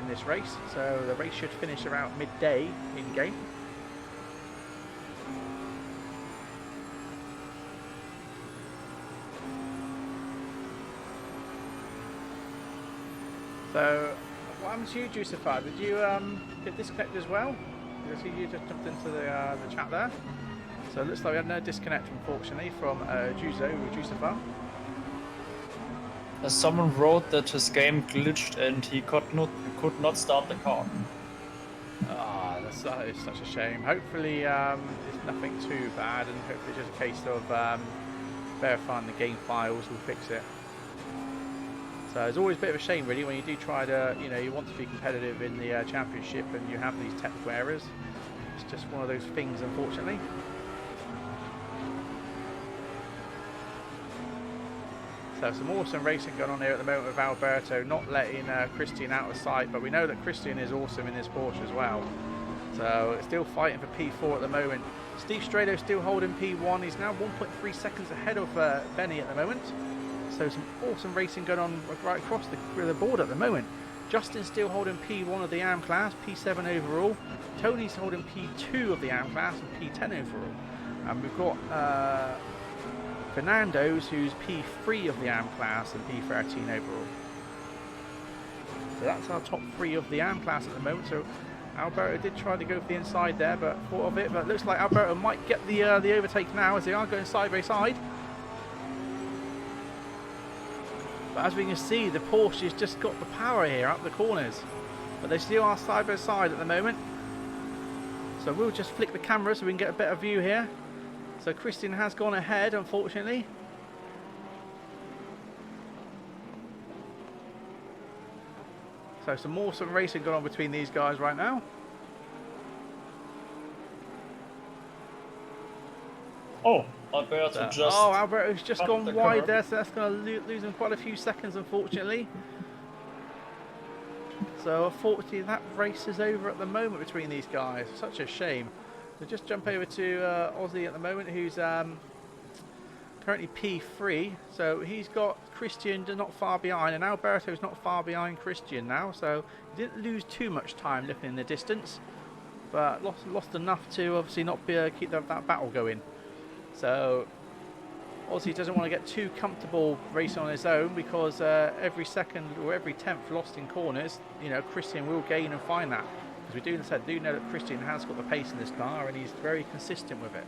this race. So the race should finish around midday in game. So what happened to you, Juicify? Did you get disconnected as well? I see you just jumped into the chat there. So it looks like we had no disconnect, unfortunately, from Juicify. Someone wrote that his game glitched and he could not start the car. Ah, that is such a shame. Hopefully it's nothing too bad, and hopefully it's just a case of verifying the game files will fix it. So it's always a bit of a shame, really, when you do try to, you know, you want to be competitive in the championship and you have these technical errors. It's just one of those things, unfortunately. So some awesome racing going on here at the moment with Alberto, not letting Christian out of sight, but we know that Christian is awesome in this Porsche as well. So it's still fighting for P4 at the moment. Steve Strado still holding P1. He's now 1.3 seconds ahead of Benny at the moment. So some awesome racing going on right across the board at the moment. Justin's still holding P1 of the AM class, P7 overall. Tony's holding P2 of the AM class and P10 overall. And we've got Fernando's, who's P3 of the AM class and P13 overall. So that's our top 3 of the AM class at the moment. So Alberto did try to go for the inside there, but thought of it. But it looks like Alberto might get the overtake now, as they are going side by side. But as we can see, the Porsche has just got the power here up the corners. But they still are side by side at the moment. So we'll just flick the camera so we can get a better view here. So Christian has gone ahead, unfortunately. So some awesome racing going on between these guys right now. Oh, Alberto just... Oh, Alberto's just gone wide curve there, so that's going to lose him quite a few seconds, unfortunately. So unfortunately that race is over at the moment between these guys. Such a shame. So just jump over to Aussie at the moment, who's currently P3. So he's got Christian not far behind, and Alberto's not far behind Christian now. So he didn't lose too much time looking in the distance, but lost enough to obviously not keep that battle going. So Aussie doesn't want to get too comfortable racing on his own, because every second or every 10th lost in corners, you know, Christian will gain and find that. Because we do know that Christian has got the pace in this car, and he's very consistent with it.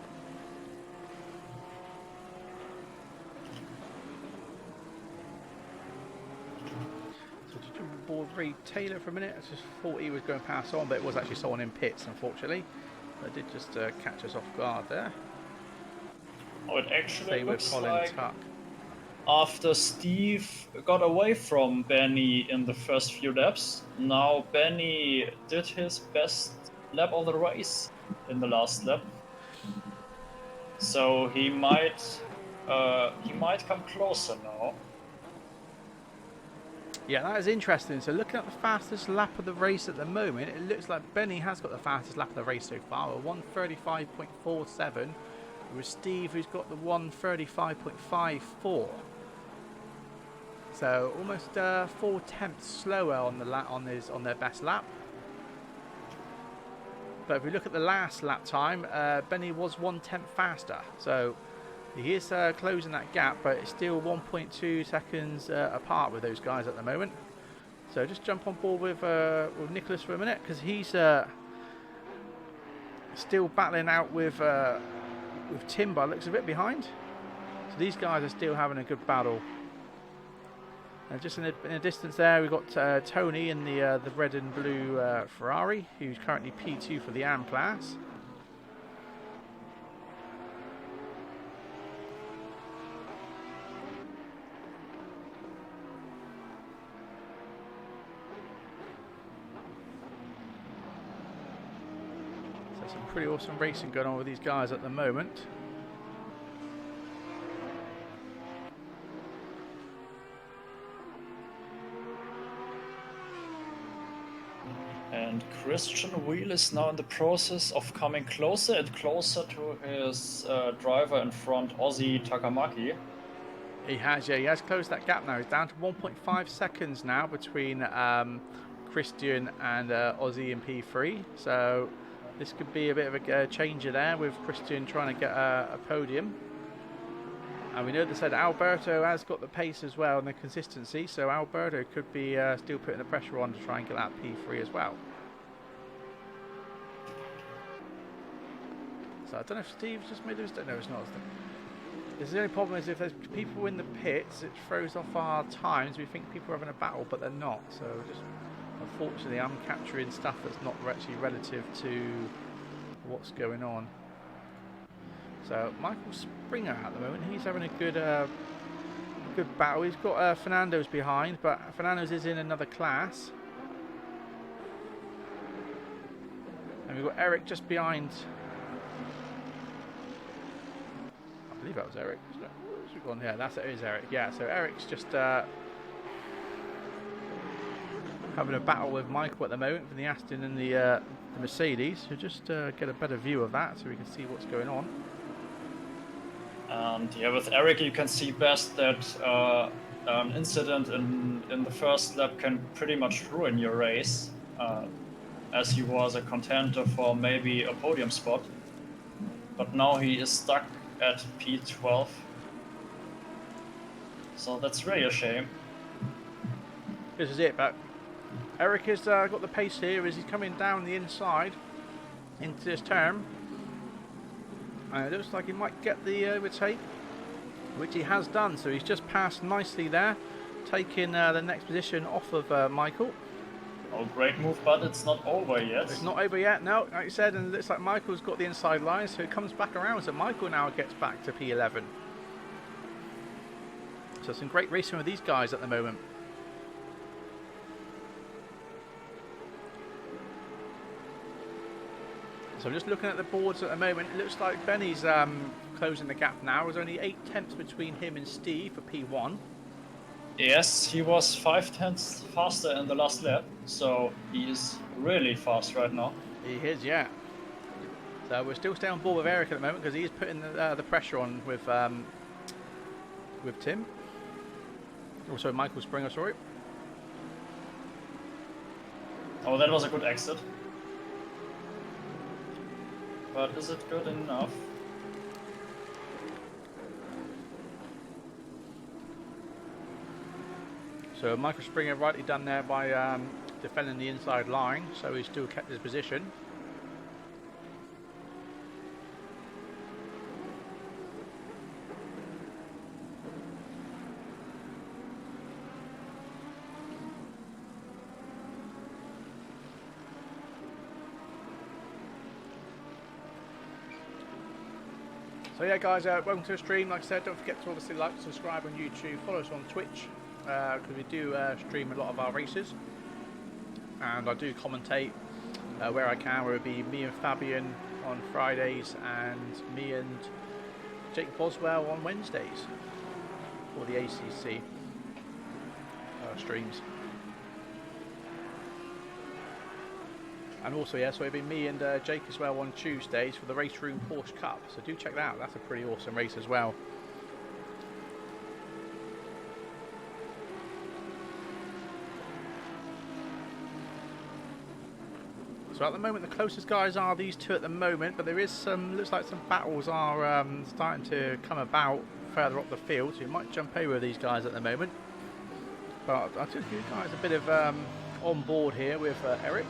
So to jump aboard Ray Taylor for a minute, I just thought he was going to pass on, but it was actually someone in pits, unfortunately. That did just catch us off guard there. Oh, it actually Same looks with Colin like Tuck. after Steve got away from Benny in the first few laps, now Benny did his best lap of the race in the last lap. So he might come closer now. Yeah, that is interesting. So looking at the fastest lap of the race at the moment, it looks like Benny has got the fastest lap of the race so far, a 1:35.47. With Steve, who's got the 1:35.54. So almost 4/10 slower on the on their best lap. But if we look at the last lap time, Benny was 1/10 faster. So he is closing that gap, but it's still 1.2 seconds apart with those guys at the moment. So just jump on board with Nicholas for a minute, because he's still battling out with Timber. Looks a bit behind. So these guys are still having a good battle. And just in the distance there, we've got Tony in the red and blue Ferrari, who's currently P2 for the AM class. So some pretty awesome racing going on with these guys at the moment. And Christian Wheel is now in the process of coming closer and closer to his driver in front, Ozzy Takamaki. He has closed that gap now. He's down to 1.5 seconds now between Christian and Ozzy in P3. So this could be a bit of a changer there, with Christian trying to get a podium. And we know they said Alberto has got the pace as well and the consistency, so Alberto could be still putting the pressure on to try and get that P3 as well. So I don't know if Steve's just made a mistake. No, it's not. The only problem is if there's people in the pits, it throws off our times. We think people are having a battle, but they're not. So just unfortunately, I'm capturing stuff that's not actually relative to what's going on. So Michael Springer at the moment, he's having a good battle. He's got Fernando's behind, but Fernando's is in another class. And we've got Eric just behind. I believe that was Eric. What's we gone here? It is Eric. Yeah, so Eric's just having a battle with Michael at the moment for the Aston and the Mercedes. So just get a better view of that so we can see what's going on. And yeah, with Eric, you can see best that an incident in the first lap can pretty much ruin your race, as he was a contender for maybe a podium spot. But now he is stuck at P12. So that's really a shame. This is it, but Eric has got the pace here as he's coming down the inside into this turn. And it looks like he might get the overtake, which he has done. So he's just passed nicely there, taking the next position off of Michael. Oh, great move, but it's not over yet. It's not over yet, no, like you said, and it looks like Michael's got the inside line, so it comes back around. So Michael now gets back to P11. So some great racing with these guys at the moment. So I'm just looking at the boards at the moment. It looks like Benny's closing the gap now. There's only 8 tenths between him and Steve for P1. Yes, he was 5 tenths faster in the last lap, so he is really fast right now. He is, yeah. So we're still staying on board with Eric at the moment because he's putting the pressure on with Tim. Also Michael Springer, sorry. Oh, that was a good exit. But is it good enough? So Michael Springer rightly done there by defending the inside line, so he's still kept his position. So yeah guys, welcome to the stream. Like I said, don't forget to obviously like, subscribe on YouTube, follow us on Twitch, because we do stream a lot of our races, and I do commentate where I can, where it would be me and Fabian on Fridays and me and Jake Boswell on Wednesdays for the ACC streams. And also, yeah, so it'll be me and Jake as well on Tuesdays for the Race Room Porsche Cup. So do check that out. That's a pretty awesome race as well. So at the moment, the closest guys are these two at the moment, but there is some, looks like some battles are starting to come about further up the field. So you might jump over these guys at the moment. But I'll just give you guys a bit of on board here with Eric.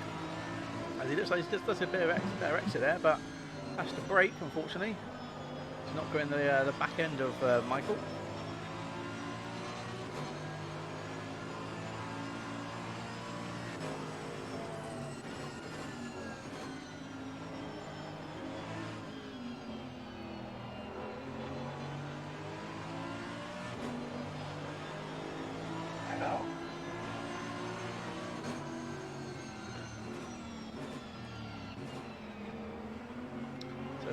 As he looks like he just does a bit of better exit there, but has to brake, unfortunately. He's not going the back end of Michael.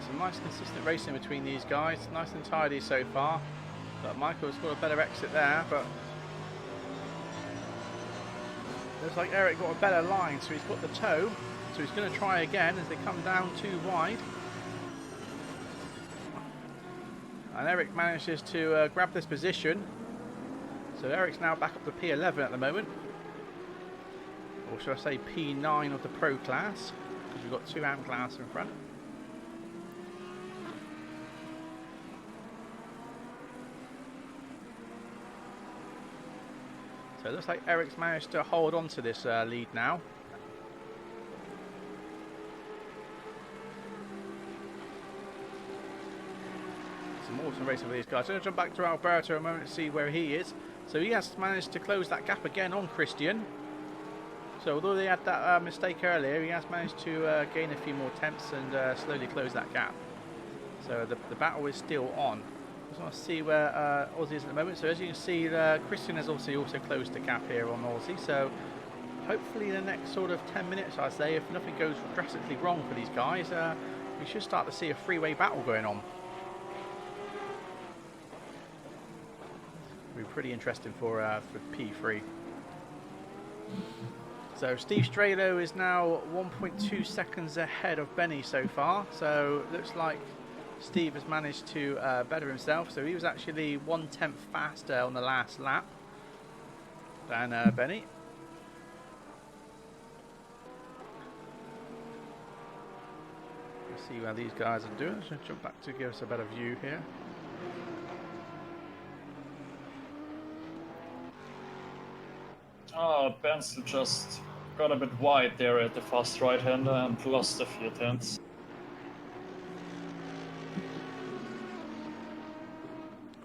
Some nice consistent racing between these guys, nice and tidy so far. But Michael's got a better exit there, but looks like Eric got a better line, so he's got the toe. So he's going to try again as they come down too wide. And Eric manages to grab this position. So Eric's now back up to P11 at the moment. Or should I say P9 of the Pro class, because we've got 2 AM class in front. So it looks like Eric's managed to hold on to this lead now. Some awesome racing for these guys. I'm going to jump back to Alberto a moment to see where he is. So he has managed to close that gap again on Christian. So although they had that mistake earlier, he has managed to gain a few more tenths and slowly close that gap. So the battle is still on. I just want to see where Aussie is at the moment. So as you can see, Christian has obviously also closed the gap here on Aussie. So hopefully in the next sort of 10 minutes, I'd say, if nothing goes drastically wrong for these guys, we should start to see a three-way battle going on. It'll be pretty interesting for P3. So Steve Strelo is now 1.2 seconds ahead of Benny so far. So looks like Steve has managed to better himself. So he was actually 1/10 faster on the last lap than Benny. Let's see how these guys are doing. So jump back to give us a better view here. Oh, Benson just got a bit wide there at the fast right-hander and lost a few tenths.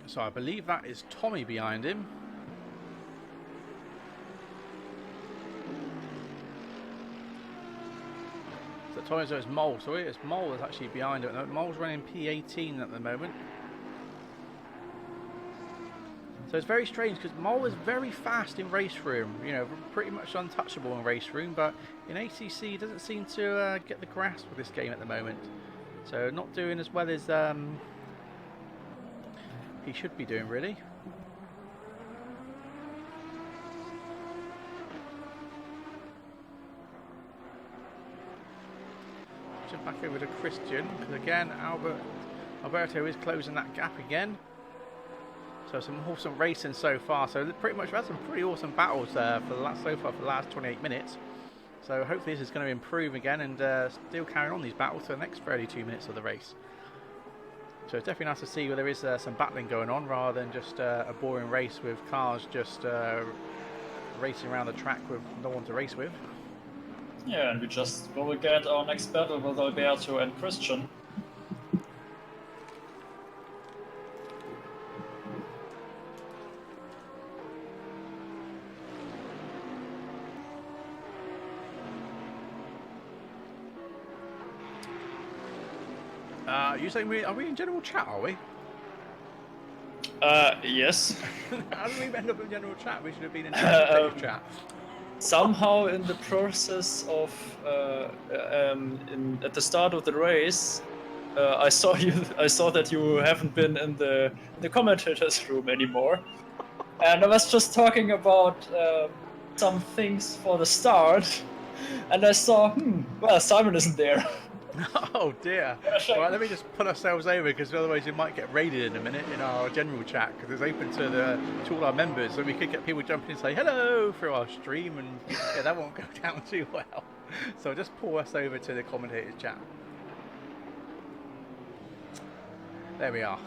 So I believe that is Tommy behind him. So Tommy's it's Mole. So it's Mole is actually behind it. Mole's running P18 at the moment. So it's very strange because Mole is very fast in race room, you know, pretty much untouchable in race room, but in ACC he doesn't seem to get the grasp of this game at the moment. So not doing as well as he should be doing, really. Jump back over to Christian, because again, Alberto is closing that gap again. So some awesome racing so far. So pretty much we've had some pretty awesome battles so far for the last 28 minutes. So hopefully this is going to improve again and still carry on these battles for the next 32 minutes of the race. So it's definitely nice to see where there is some battling going on rather than just a boring race with cars just racing around the track with no one to race with. Yeah, and we just will get our next battle with Alberto and Christian. You saying are we in general chat, are we? Yes. How did we end up in general chat? We should have been in chat. Somehow in the process of at the start of the race, I saw that you haven't been in the commentators room anymore, and I was just talking about some things for the start, and I saw well, Simon isn't there. Oh dear. Right, let me just put ourselves over because otherwise you might get raided in a minute in our general chat because it's open to all our members, so we could get people jumping in and say hello through our stream, and yeah, that won't go down too well. So just pull us over to the commentators chat. There we are.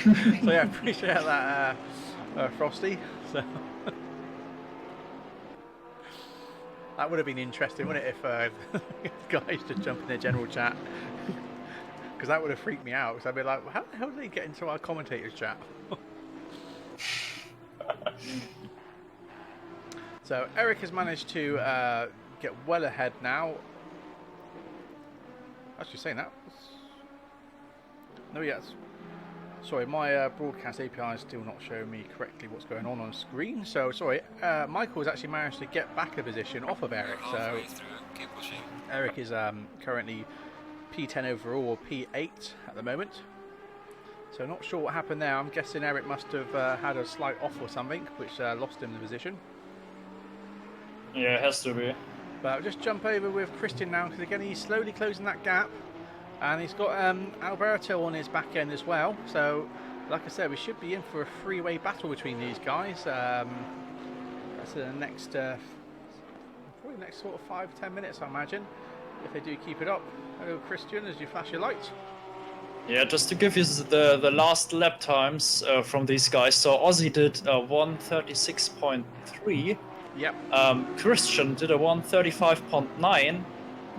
So yeah, appreciate that, Frosty. So that would have been interesting, wouldn't it, if guys just jump in the general chat? Because that would have freaked me out. Because I'd be like, how the hell did they get into our commentators chat? So Eric has managed to get well ahead now. Actually, saying that. No, yes. Sorry, my broadcast API is still not showing me correctly what's going on screen. So, sorry, Michael has actually managed to get back a position off of Eric. So, Eric is currently P10 overall, or P8 at the moment. So, not sure what happened there. I'm guessing Eric must have had a slight off or something, which lost him the position. Yeah, it has to be. But I'll just jump over with Christian now, because again, he's slowly closing that gap. And he's got Alberto on his back end as well. So, like I said, we should be in for a three-way battle between these guys. That's the next, probably next sort of 5-10 minutes, I imagine, if they do keep it up. Hello, Christian, as you flash your light. Yeah, just to give you the last lap times from these guys. So Ozzy did a 1:36.3. Yep. Christian did a 1:35.9.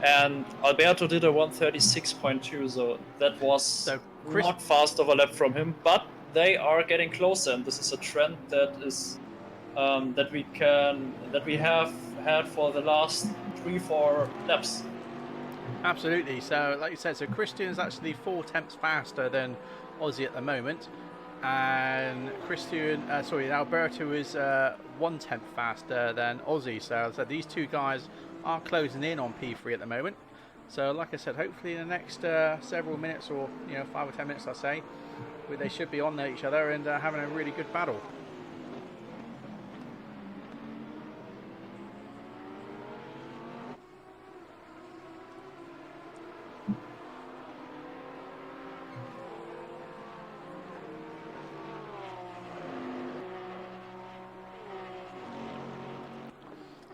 And Alberto did a 1:36.2, so that was not fast of a lap from him, but they are getting closer, and this is a trend that is that we have had for the last 3-4 laps. Absolutely. So, like you said, so Christian is actually 4 tenths faster than Ozzy at the moment, and Alberto is 1 tenth faster than Ozzy. So these two guys are closing in on P3 at the moment. So like I said, hopefully in the next several minutes, or 5 or 10 minutes, I'll say, they should be on each other and having a really good battle.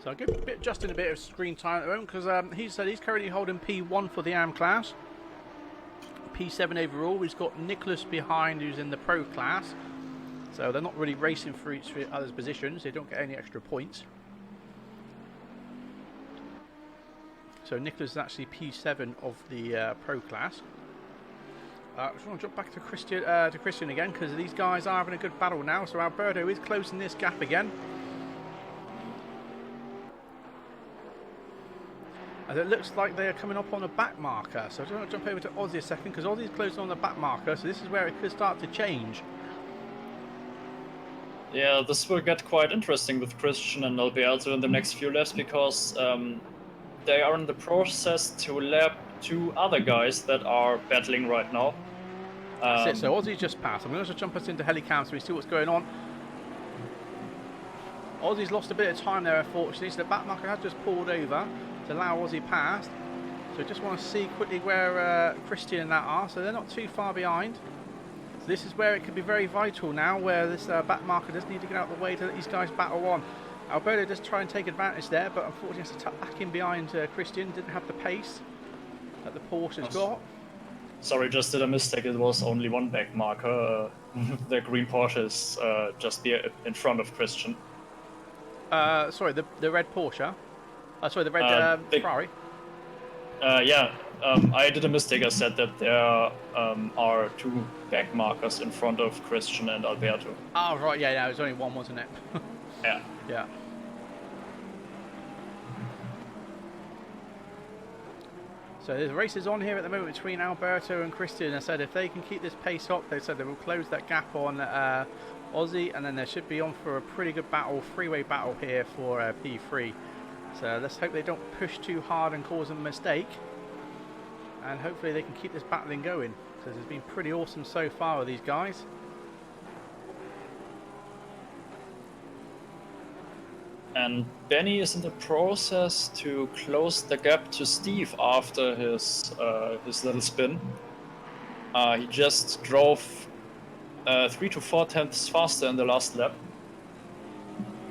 So I'll give Justin a bit of screen time at the moment because he said he's currently holding P1 for the AM class, P7 overall. He's got Nicholas behind who's in the Pro class. So they're not really racing for each other's positions. They don't get any extra points. So Nicholas is actually P7 of the Pro class. I just want to jump back to Christian again because these guys are having a good battle now. So Alberto is closing this gap again. As it looks like they are coming up on a back marker. So I just want to jump over to Aussie a second because Aussie's closing on the back marker. So this is where it could start to change. Yeah, this will get quite interesting with Christian and Alberto in the next few laps because they are in the process to lap 2 other guys that are battling right now. That's it. So Aussie's just passed. I'm going to just jump us into helicam so we see what's going on. Aussie's lost a bit of time there, unfortunately. So the back marker has just pulled over to allow Aussie past. So I just want to see quickly where Christian and that are. So they're not too far behind. So this is where it could be very vital now, where this back marker does need to get out of the way to let these guys battle on. Alberto does try and take advantage there, but unfortunately has to tuck back in behind Christian. Didn't have the pace that the Porsche's got. Sorry, just did a mistake. It was only one back marker. The green Porsche is just in front of Christian. Sorry, the red Porsche. Sorry, the red Ferrari. Yeah, I did a mistake. I said that there are 2 back markers in front of Christian and Alberto. Oh, right, yeah, it was only one, wasn't it? Yeah. Yeah. So there's races on here at the moment between Alberto and Christian. I said if they can keep this pace up, they said they will close that gap on Aussie, and then they should be on for a pretty good battle, freeway battle here for P3. So let's hope they don't push too hard and cause a mistake, and hopefully they can keep this battling going because it's been pretty awesome so far with these guys. And Benny is in the process to close the gap to Steve after his little spin. He just drove 3 to 4 tenths faster in the last lap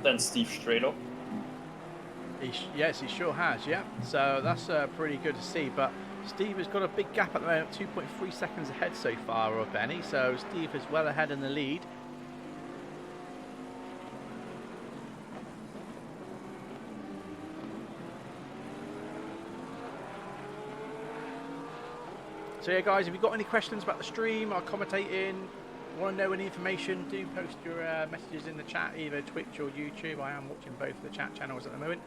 than Steve Strelo. Yes, he sure has, yeah. So that's pretty good to see. But Steve has got a big gap at the moment, 2.3 seconds ahead so far of Benny. So Steve is well ahead in the lead. So yeah, guys, if you've got any questions about the stream or commentating, want to know any information, do post your messages in the chat, either Twitch or YouTube. I am watching both of the chat channels at the moment.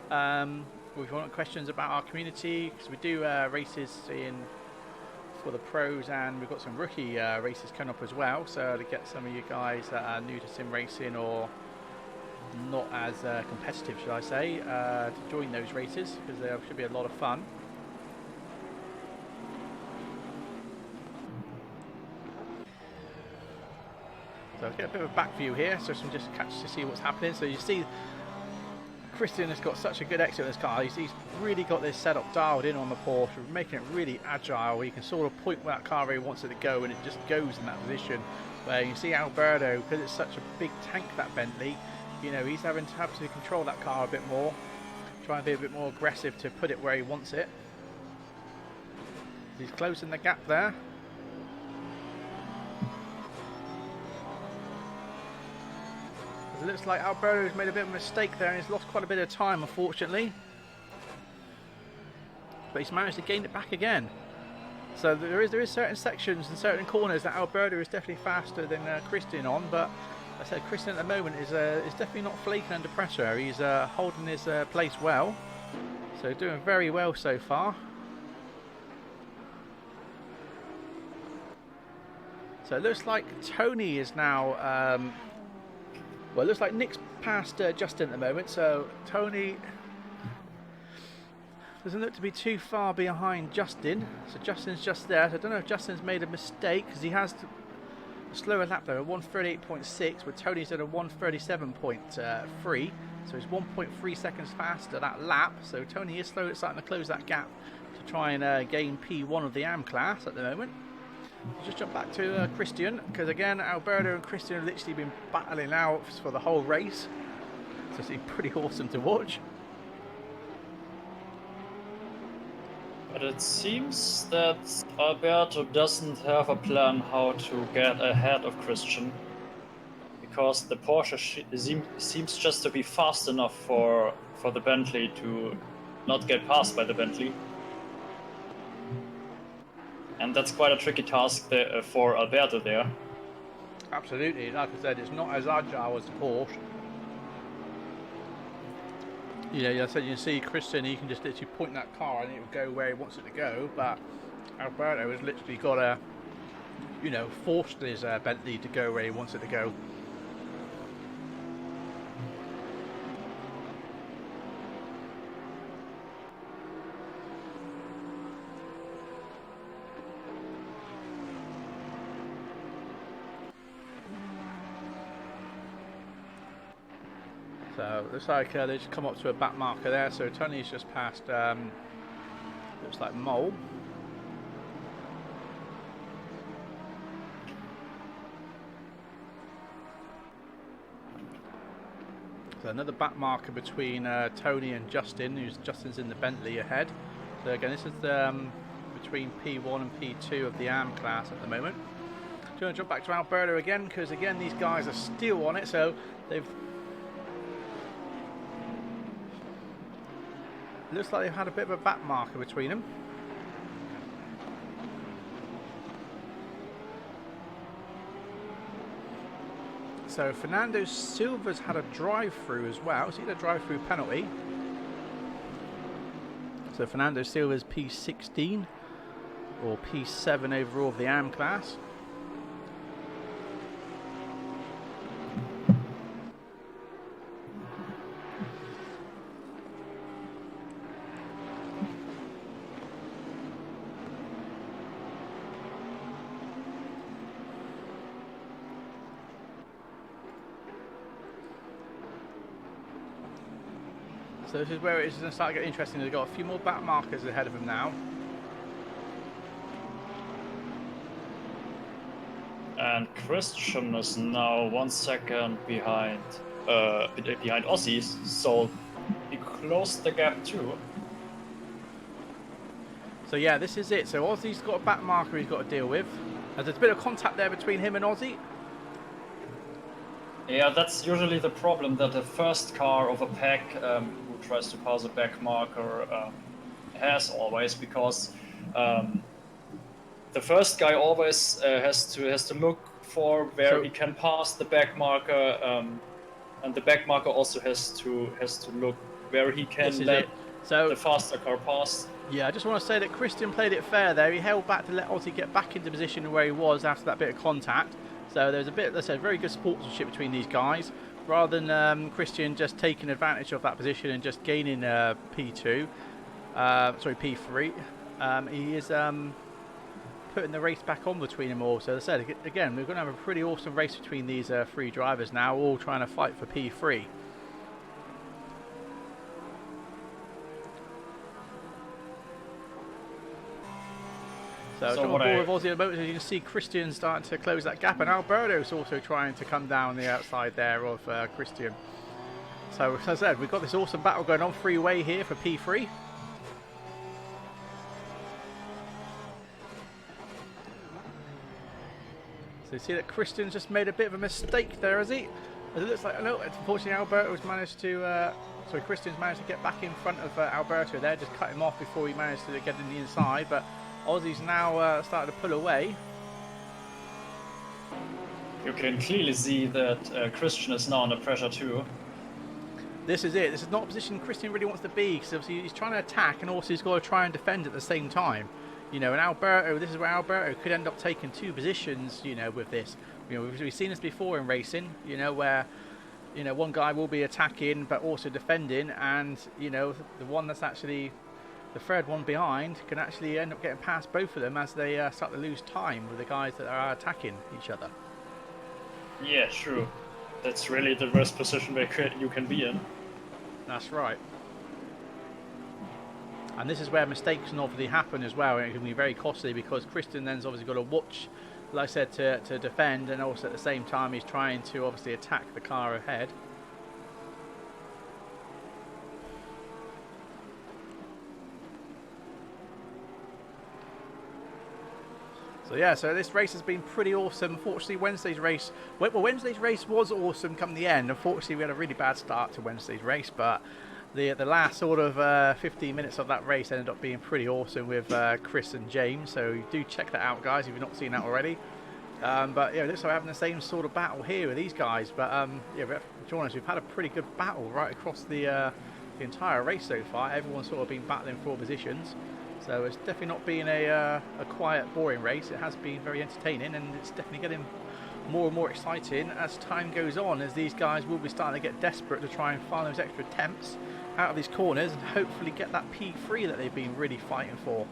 Or if you want questions about our community, because we do races for the pros, and we've got some rookie races coming up as well. So to get some of you guys that are new to sim racing or not as competitive, should I say, to join those races, because they should be a lot of fun. So I'll get a bit of a back view here, so some just catch to see what's happening. So you see Christian has got such a good exit of this car. He's really got this setup dialed in on the Porsche, making it really agile. He can sort of point where that car really wants it to go, and it just goes in that position. Where you see Alberto, because it's such a big tank, that Bentley, you know, he's having to control that car a bit more, try and be a bit more aggressive to put it where he wants it. He's closing the gap there. It looks like Alberto's made a bit of a mistake there and he's lost quite a bit of time, unfortunately. But he's managed to gain it back again. So there is certain sections and certain corners that Alberto is definitely faster than Christian on. But I said Christian at the moment is definitely not flaking under pressure. He's holding his place well. So doing very well so far. So it looks like Tony is now... well, it looks like Nick's past Justin at the moment, so Tony doesn't look to be too far behind Justin. So Justin's just there. So I don't know if Justin's made a mistake, because he has a slower lap there, a 1:38.6, where Tony's at a 1:37.3. So he's 1.3 seconds faster that lap. So Tony is slowly starting to close that gap to try and gain P1 of the AM class at the moment. Just jump back to Christian, because again Alberto and Christian have literally been battling out for the whole race. So it's pretty awesome to watch. But it seems that Alberto doesn't have a plan how to get ahead of Christian, because the Porsche seems just to be fast enough for the Bentley to not get passed by the Bentley. And that's quite a tricky task there, for Alberto there. Absolutely, like I said, it's not as agile as the Porsche. I said, you see Christian, he can just literally point that car and it will go where he wants it to go, but Alberto has literally got to, force his Bentley to go where he wants it to go. So looks like they just come up to a back marker there. So Tony's just passed. Looks like Mole. So another back marker between Tony and Justin. Justin's in the Bentley ahead. So again, this is between P1 and P2 of the AM class at the moment. Do you want to jump back to Alberto again? Because again, these guys are still on it. So they've. Looks like they've had a bit of a back marker between them. So Fernando Silva's had a drive-through as well. So he had a drive-through penalty. So Fernando Silva's P16 or P7 overall of the AM class. So this is where it's going to start getting interesting. They've got a few more back markers ahead of them now. And Christian is now 1 second behind Aussie, so he closed the gap too. So yeah, this is it. So Aussie's got a back marker he's got to deal with. There's a bit of contact there between him and Aussie. Yeah, that's usually the problem that the first car of a pack who tries to pass a back marker has always, because the first guy always has to look for where he can pass the back marker, and the back marker also has to look where he can let the faster car pass. Yeah, I just want to say that Christian played it fair there. He held back to let Aussie get back into position where he was after that bit of contact. So there's a bit, let's say, very good sportsmanship between these guys, rather than Christian just taking advantage of that position and just gaining P3. He is putting the race back on between them all. So as I said, again, we're going to have a pretty awesome race between these three drivers now, all trying to fight for P3. So on board with Aussie at the moment, as you can see, Christian starting to close that gap, and Alberto's also trying to come down the outside there of Christian. So as I said, we've got this awesome battle going on freeway here for P3. So you see that Christian's just made a bit of a mistake there, has he? As it looks like, no, unfortunately Christian's managed to get back in front of Alberto there, just cut him off before he managed to get in the inside, but Aussie's now starting to pull away. You can clearly see that Christian is now under pressure too. This is it. This is not a position Christian really wants to be, because obviously he's trying to attack and also he's got to try and defend at the same time. And Alberto, this is where Alberto could end up taking two positions, with this. We've seen this before in racing, where, one guy will be attacking but also defending, and, the one that's actually the third one behind can actually end up getting past both of them as they start to lose time with the guys that are attacking each other. Yeah, true. That's really the worst position you can be in. That's right. And this is where mistakes can obviously happen as well, and it can be very costly, because Christian then's obviously got to watch, like I said, to defend, and also at the same time he's trying to obviously attack the car ahead. So yeah, so this race has been pretty awesome. Unfortunately, Wednesday's race was awesome come the end. Unfortunately, we had a really bad start to Wednesday's race, but the last sort of 15 minutes of that race ended up being pretty awesome with Chris and James. So do check that out, guys, if you've not seen that already. But yeah, it looks like we're having the same sort of battle here with these guys. But yeah, to be honest, we've had a pretty good battle right across the entire race so far. Everyone's sort of been battling for positions. So it's definitely not been a quiet, boring race. It has been very entertaining, and it's definitely getting more and more exciting as time goes on, as these guys will be starting to get desperate to try and find those extra attempts out of these corners and hopefully get that P3 that they've been really fighting for.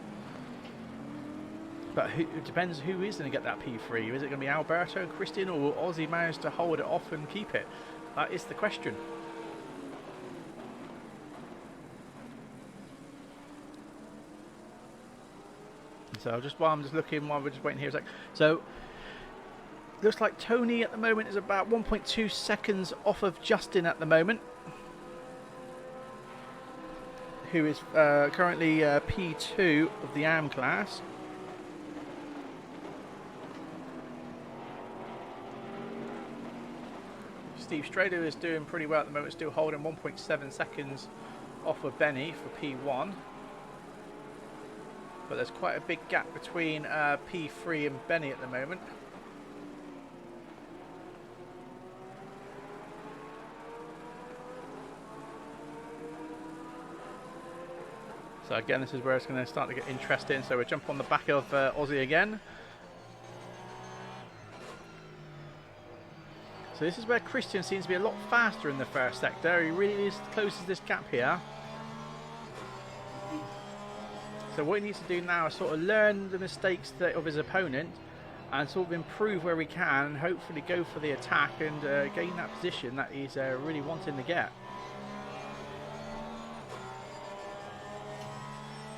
But it depends who is going to get that P3. Is it going to be Alberto and Christian, or will Ozzy manage to hold it off and keep it? That is the question. So just while I'm just looking, while we're just waiting here a sec. So looks like Tony at the moment is about 1.2 seconds off of Justin at the moment, who is currently P2 of the AM class. Steve Strader is doing pretty well at the moment, still holding 1.7 seconds off of Benny for P1. But there's quite a big gap between P3 and Benny at the moment. So again, this is where it's going to start to get interesting. So we'll jump on the back of Ozzy again. So this is where Christian seems to be a lot faster in the first sector. He really closes this gap here. So what he needs to do now is sort of learn the mistakes of his opponent and sort of improve where we can, and hopefully go for the attack and gain that position that he's really wanting to get.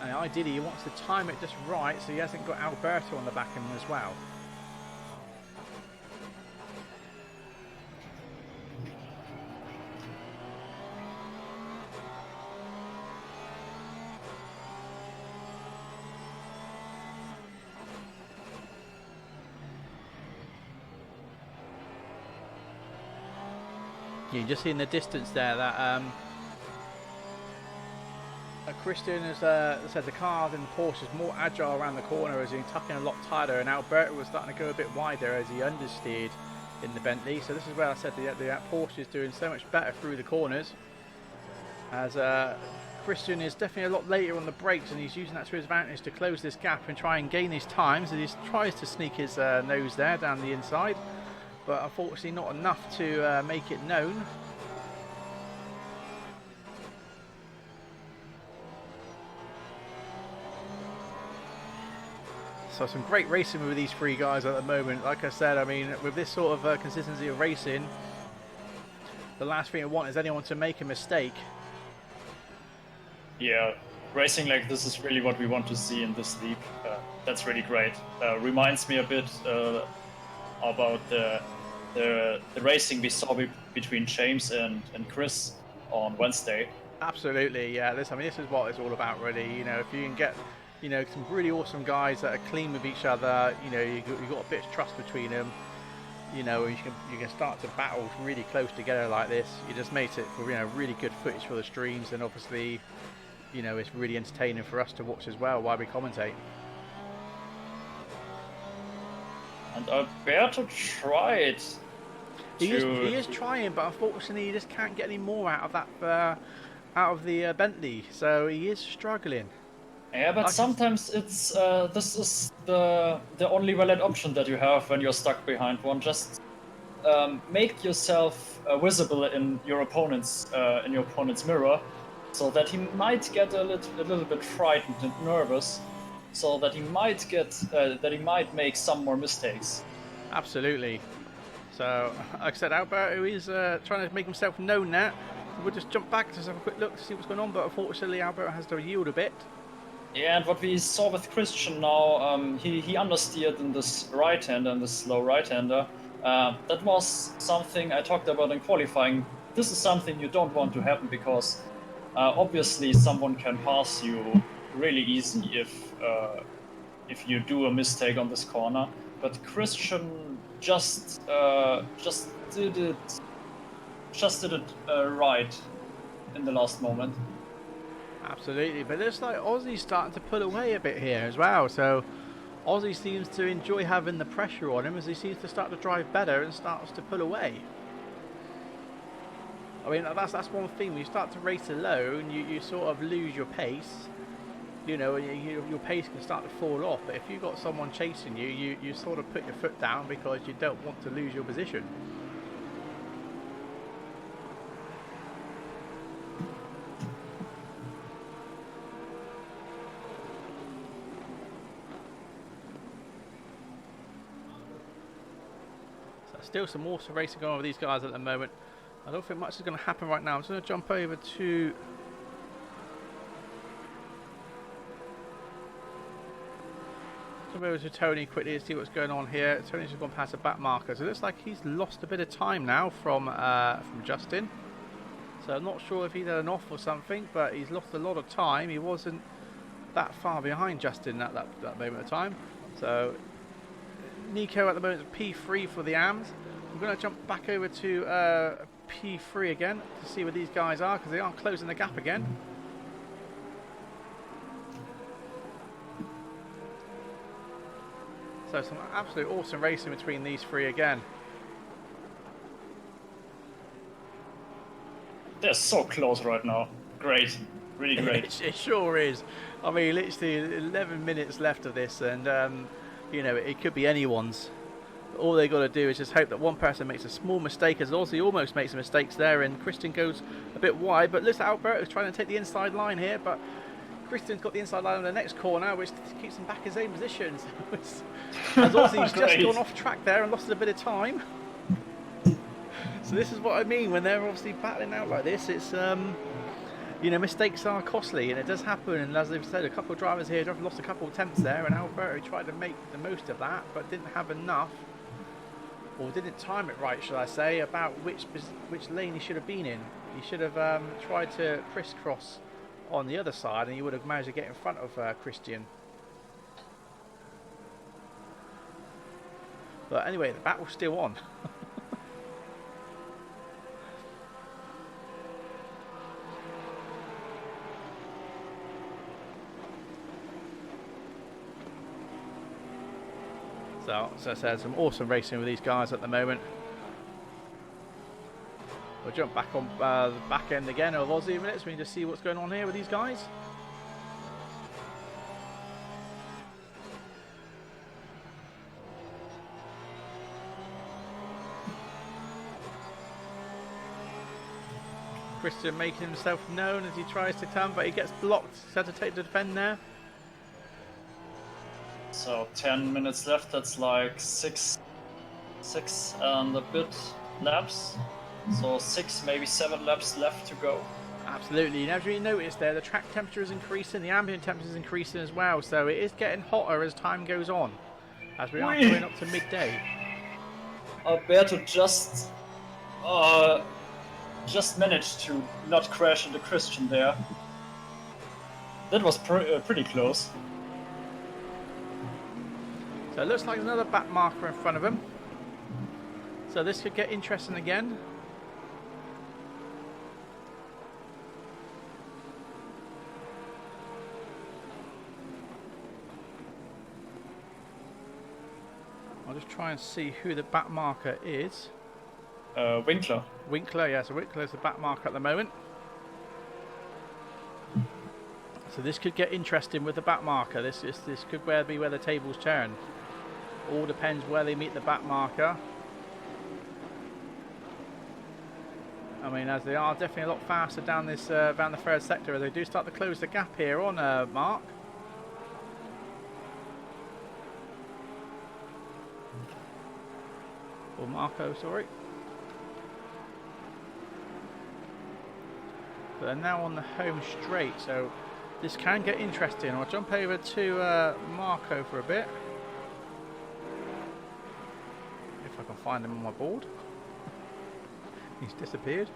And ideally he wants to time it just right so he hasn't got Alberto on the back of him as well. You can just see in the distance there that Christian has said the car in the Porsche is more agile around the corner as he's tucking a lot tighter, and Alberto was starting to go a bit wider as he understeered in the Bentley. So this is where I said the Porsche is doing so much better through the corners, as Christian is definitely a lot later on the brakes, and he's using that to his advantage to close this gap and try and gain his times. And he tries to sneak his nose there down the inside, but unfortunately not enough to make it known. So some great racing with these three guys at the moment. Like I said, I mean, with this sort of consistency of racing, the last thing I want is anyone to make a mistake. Yeah, racing like this is really what we want to see in this league. That's really great. Reminds me a bit about the racing we saw between James and Chris on Wednesday. Absolutely, yeah. This is what it's all about, really. You know, if you can get, you know, some really awesome guys that are clean with each other, you know, you've got a bit of trust between them, you know, and you can start to battle really close together like this. It just makes it for, you know, really good footage for the streams, and obviously, you know, it's really entertaining for us to watch as well while we commentate. And Alberto tried. He is trying, but unfortunately, he just can't get any more out of that out of the Bentley. So he is struggling. Yeah, but sometimes it's this is the only valid option that you have when you're stuck behind one. Just make yourself visible in your opponent's mirror, so that he might get a little bit frightened and nervous, so that he might make some more mistakes. Absolutely. So, like I said, Alberto is trying to make himself known now. We'll just jump back to have a quick look to see what's going on, but unfortunately Alberto has to yield a bit. Yeah, and what we saw with Christian now, he understeered in this right-hander, in this slow right-hander. That was something I talked about in qualifying. This is something you don't want to happen, because obviously someone can pass you really easy if you do a mistake on this corner. But Christian just did it right in the last moment. Absolutely, but it looks like Aussie's starting to pull away a bit here as well. So Aussie seems to enjoy having the pressure on him as he seems to start to drive better and starts to pull away. I mean, that's one thing. When you start to race alone, you sort of lose your pace. You know, your pace can start to fall off. But if you've got someone chasing you, you sort of put your foot down because you don't want to lose your position. Still some awesome racing going on with these guys at the moment. I don't think much is going to happen right now. I'm just going to jump over to Tony quickly to see what's going on here. Tony's just gone past a back marker, so it looks like he's lost a bit of time now from Justin. So I'm not sure if he's had an off or something, but he's lost a lot of time. He wasn't that far behind Justin at that moment of time. So Nico at the moment is P3 for the AMs. I'm going to jump back over to P3 again to see where these guys are, because they are closing the gap again. So some absolute awesome racing between these three again. They're so close right now. Great. Really great. It sure is. I mean, literally 11 minutes left of this, and you know, it could be anyone's. All they got to do is just hope that one person makes a small mistake, as Aussie almost makes some mistakes there, and Christian goes a bit wide. But listen, Alberto's trying to take the inside line here, but Christian's got the inside line on the next corner, which keeps him back his own position. As Aussie's just gone off track there and lost a bit of time. So this is what I mean when they're obviously battling out like this. It's you know, mistakes are costly, and it does happen. And as they've said, a couple of drivers here have lost a couple of attempts there, and Alberto tried to make the most of that, but didn't have enough, or didn't time it right, shall I say, about which lane he should have been in. He should have tried to crisscross on the other side, and he would have managed to get in front of Christian. But anyway, the battle's still on. So as I said, some awesome racing with these guys at the moment. We'll jump back on the back end again of Aussie minutes. We need to see what's going on here with these guys. Christian making himself known as he tries to come, but he gets blocked. He's had to take the defend there. So 10 minutes left. That's like six and a bit laps. So 6, maybe 7 laps left to go. Absolutely. You never really noticed there, the track temperature is increasing, the ambient temperature is increasing as well. So it is getting hotter as time goes on, as we are coming up to midday. Alberto just managed to not crash into Christian there. That was pretty close. So it looks like another back marker in front of him. So this could get interesting again. I'll just try and see who the back marker is. Winkler. Winkler, yeah, so Winkler's the back marker at the moment. So this could get interesting with the back marker. This could be where the tables turn. All depends where they meet the back marker. I mean, as they are definitely a lot faster down this down the third sector, as they do start to close the gap here on Mark. Or Marco, sorry. But they're now on the home straight, so this can get interesting. I'll jump over to Marco for a bit. If I can find him on my board. He's disappeared.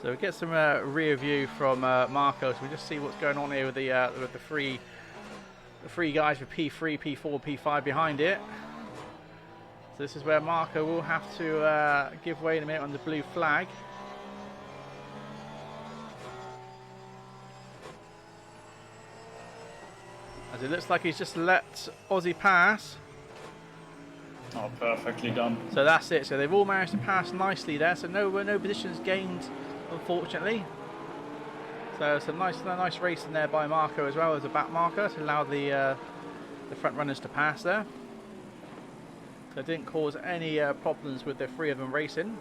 So we get some rear view from Marco, so we just see what's going on here with the three guys with P3, P4, P5 behind it. So this is where Marco will have to give way in a minute on the blue flag. As it looks like he's just let Aussie pass. Oh, perfectly done. So that's it. So they've all managed to pass nicely there. So no positions gained, unfortunately. So some nice racing there by Marco as well as a back marker to allow the front runners to pass there. So it didn't cause any problems with the three of them racing.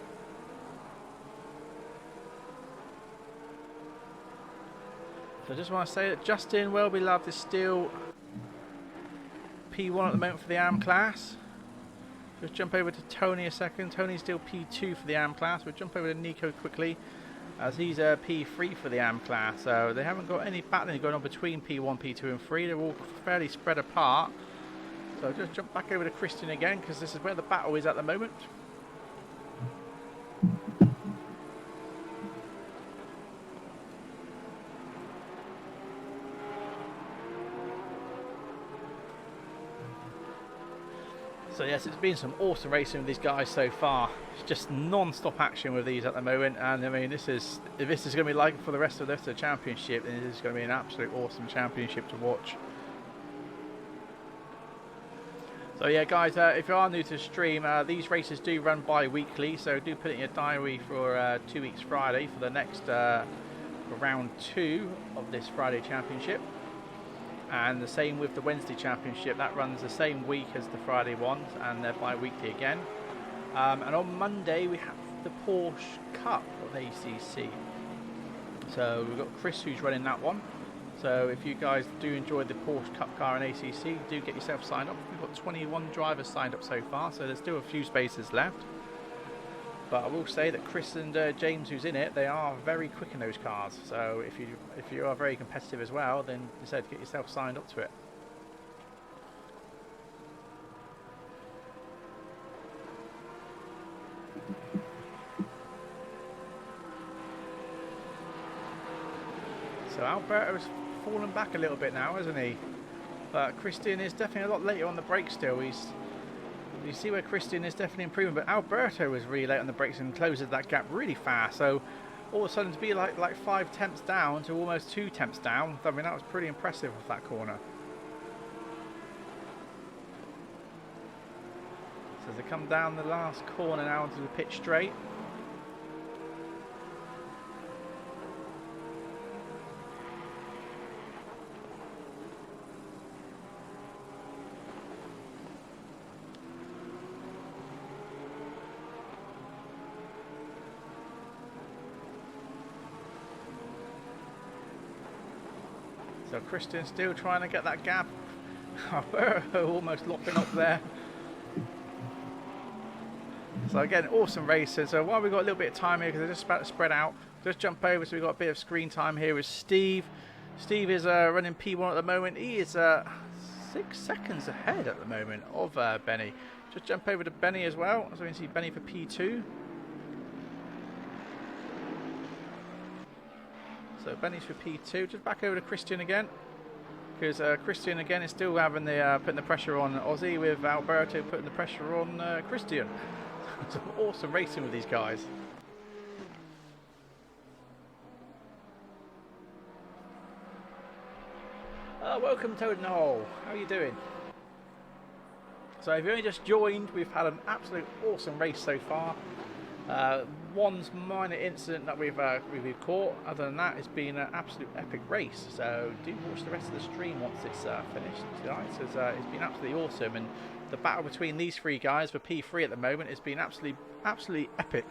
So I just want to say that Justin Well-Beloved is still P1 at the moment for the AM class. Just jump over to Tony a second. Tony's still P2 for the AM class. We'll jump over to Nico quickly as he's P3 for the AM class. So they haven't got any battling going on between P1, P2 and 3. They're all fairly spread apart. So just jump back over to Christian again because this is where the battle is at the moment. So yes, it's been some awesome racing with these guys so far. It's just non-stop action with these at the moment, and I mean, if this is going to be like for the rest of the championship, then this is going to be an absolute awesome championship to watch. So yeah, guys, if you are new to the stream, these races do run bi-weekly, so do put it in your diary for 2 weeks Friday for the next for round 2 of this Friday championship. And the same with the Wednesday championship, that runs the same week as the Friday ones, and they're bi-weekly again. And on Monday we have the Porsche Cup of ACC. So we've got Chris who's running that one. So if you guys do enjoy the Porsche Cup car in ACC, do get yourself signed up. We've got 21 drivers signed up so far, so there's still a few spaces left. But I will say that Chris and James, who's in it, they are very quick in those cars. So if you are very competitive as well, then decide to get yourself signed up to it. So Alberto's fallen back a little bit now, hasn't he? But Christian is definitely a lot later on the brakes still. You see where Christian is definitely improving, but Alberto was really late on the brakes and closes that gap really fast. So all of a sudden to be like 5 tenths down to almost 2 tenths down, I mean, that was pretty impressive off that corner. So as they come down the last corner now onto the pitch straight. So Christian's still trying to get that gap. Alberto almost locking up there. So again, awesome racing. So while we've got a little bit of time here, because they're just about to spread out, just jump over. So we've got a bit of screen time here with Steve. Steve is running P1 at the moment. He is 6 seconds ahead at the moment of Benny. Just jump over to Benny as well. So we can see Benny for P2. So Benny's for P2. Just back over to Christian again, because Christian again is still having the putting the pressure on Aussie, with Alberto putting the pressure on Christian. Some awesome racing with these guys. Welcome Toad in the Hole. How are you doing? So if you only just joined, we've had an absolute awesome race so far. One's minor incident that we've caught. Other than that, it's been an absolute epic race. So do watch the rest of the stream once it's finished tonight. So it's been absolutely awesome, and the battle between these 3 guys for P3 at the moment has been absolutely epic.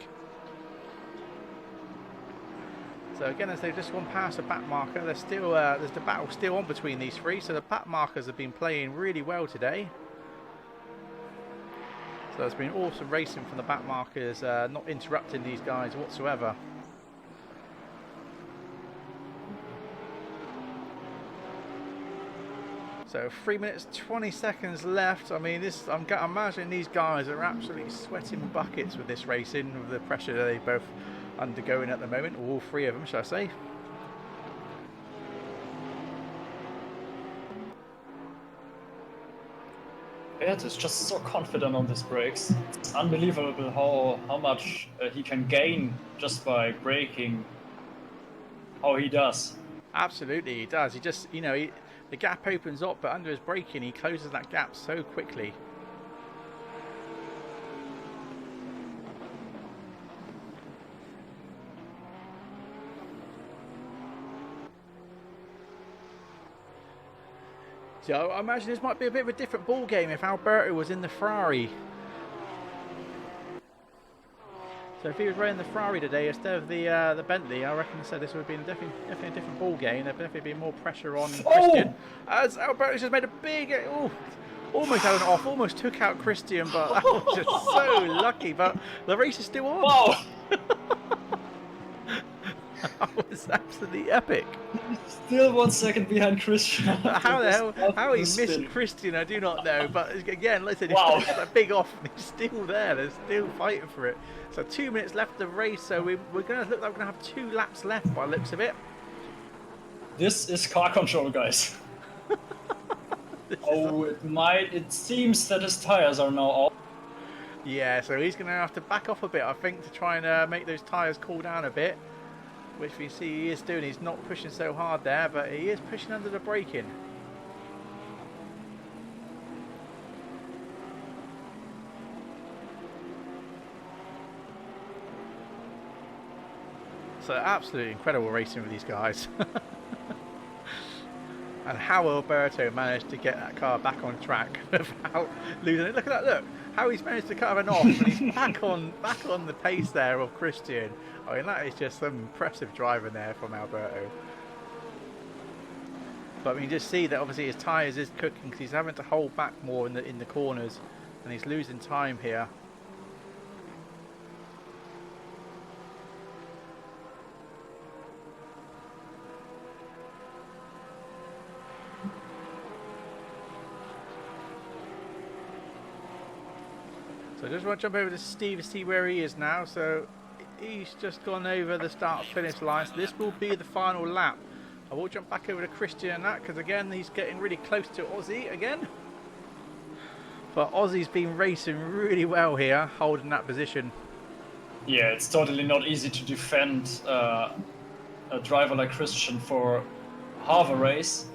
So again, as they've just gone past the back marker, there's the battle still on between these 3. So the back markers have been playing really well today. So it's been awesome racing from the back markers, not interrupting these guys whatsoever. So 3 minutes 20 seconds left. I mean, I'm imagining these guys are absolutely sweating buckets with this racing, with the pressure that they both undergoing at the moment, all three of them, shall I say. Bert is just so confident on his brakes. It's unbelievable how much he can gain just by braking. How he does. Absolutely, he does. He just, the gap opens up, but under his braking, he closes that gap so quickly. So I imagine this might be a bit of a different ball game if Alberto was in the Ferrari. So if he was running the Ferrari today instead of the Bentley, I reckon this would have been definitely a different ball game. There'd definitely be more pressure on Christian. As Alberto just made a big, almost had an off, almost took out Christian, but that was just so lucky. But the race is still on. Wow. That was absolutely epic. Still 1 second behind Christian. How the hell? How he missed Christian, I do not know. But again, listen, wow. He's got a big off, and he's still there. They're still fighting for it. So 2 minutes left of the race. So we're going to look like we're going to have 2 laps left by the looks of it. This is car control, guys. It seems that his tires are now off. Yeah, so he's going to have to back off a bit, I think, to try and make those tires cool down a bit. Which we see he is doing. He's not pushing so hard there, but he is pushing under the braking. So absolutely incredible racing with these guys. And how Alberto managed to get that car back on track without losing it. Look at that, look. How he's managed to cut him off, and he's back on the pace there of Christian. I mean, that is just some impressive driving there from Alberto. But we can just see that obviously his tyres is cooking because he's having to hold back more in the corners, and he's losing time here. So I just want to jump over to Steve to see where he is now. So he's just gone over the start-finish line. So this will be the final lap. I will jump back over to Christian and that because again he's getting really close to Aussie again. But Aussie's been racing really well here, holding that position. Yeah, it's totally not easy to defend a driver like Christian for half a race.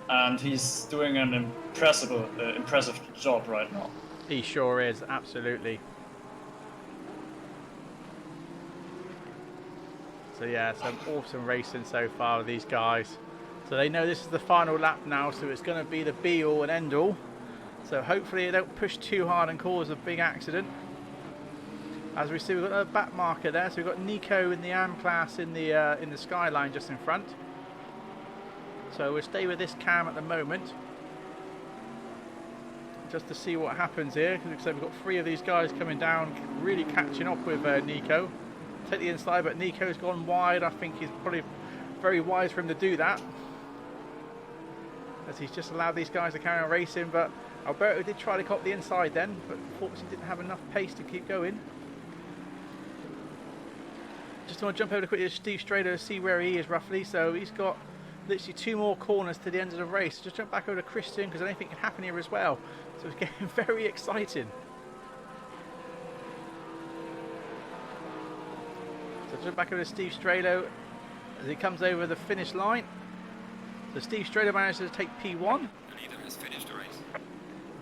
And he's doing an impressive job right now. He sure is, absolutely. So yeah, some awesome racing so far with these guys. So they know this is the final lap now, so it's going to be the be-all and end-all. So hopefully they don't push too hard and cause a big accident. As we see, we've got a back marker there. So we've got Nico in the AM class in the skyline just in front. So we'll stay with this cam at the moment, just to see what happens here. Because we've got 3 of these guys coming down, really catching up with Nico. Take the inside, but Nico's gone wide. I think he's probably very wise for him to do that, as he's just allowed these guys to carry on racing. But Alberto did try to cop the inside then, but unfortunately didn't have enough pace to keep going. Just want to jump over quickly to Steve Strader to see where he is roughly. So he's got literally 2 more corners to the end of the race. Just jump back over to Christian because anything can happen here as well. So it's getting very exciting. So jump back over to Steve Strado as he comes over the finish line. So Steve Strado manages to take P1. Neither has finished the race.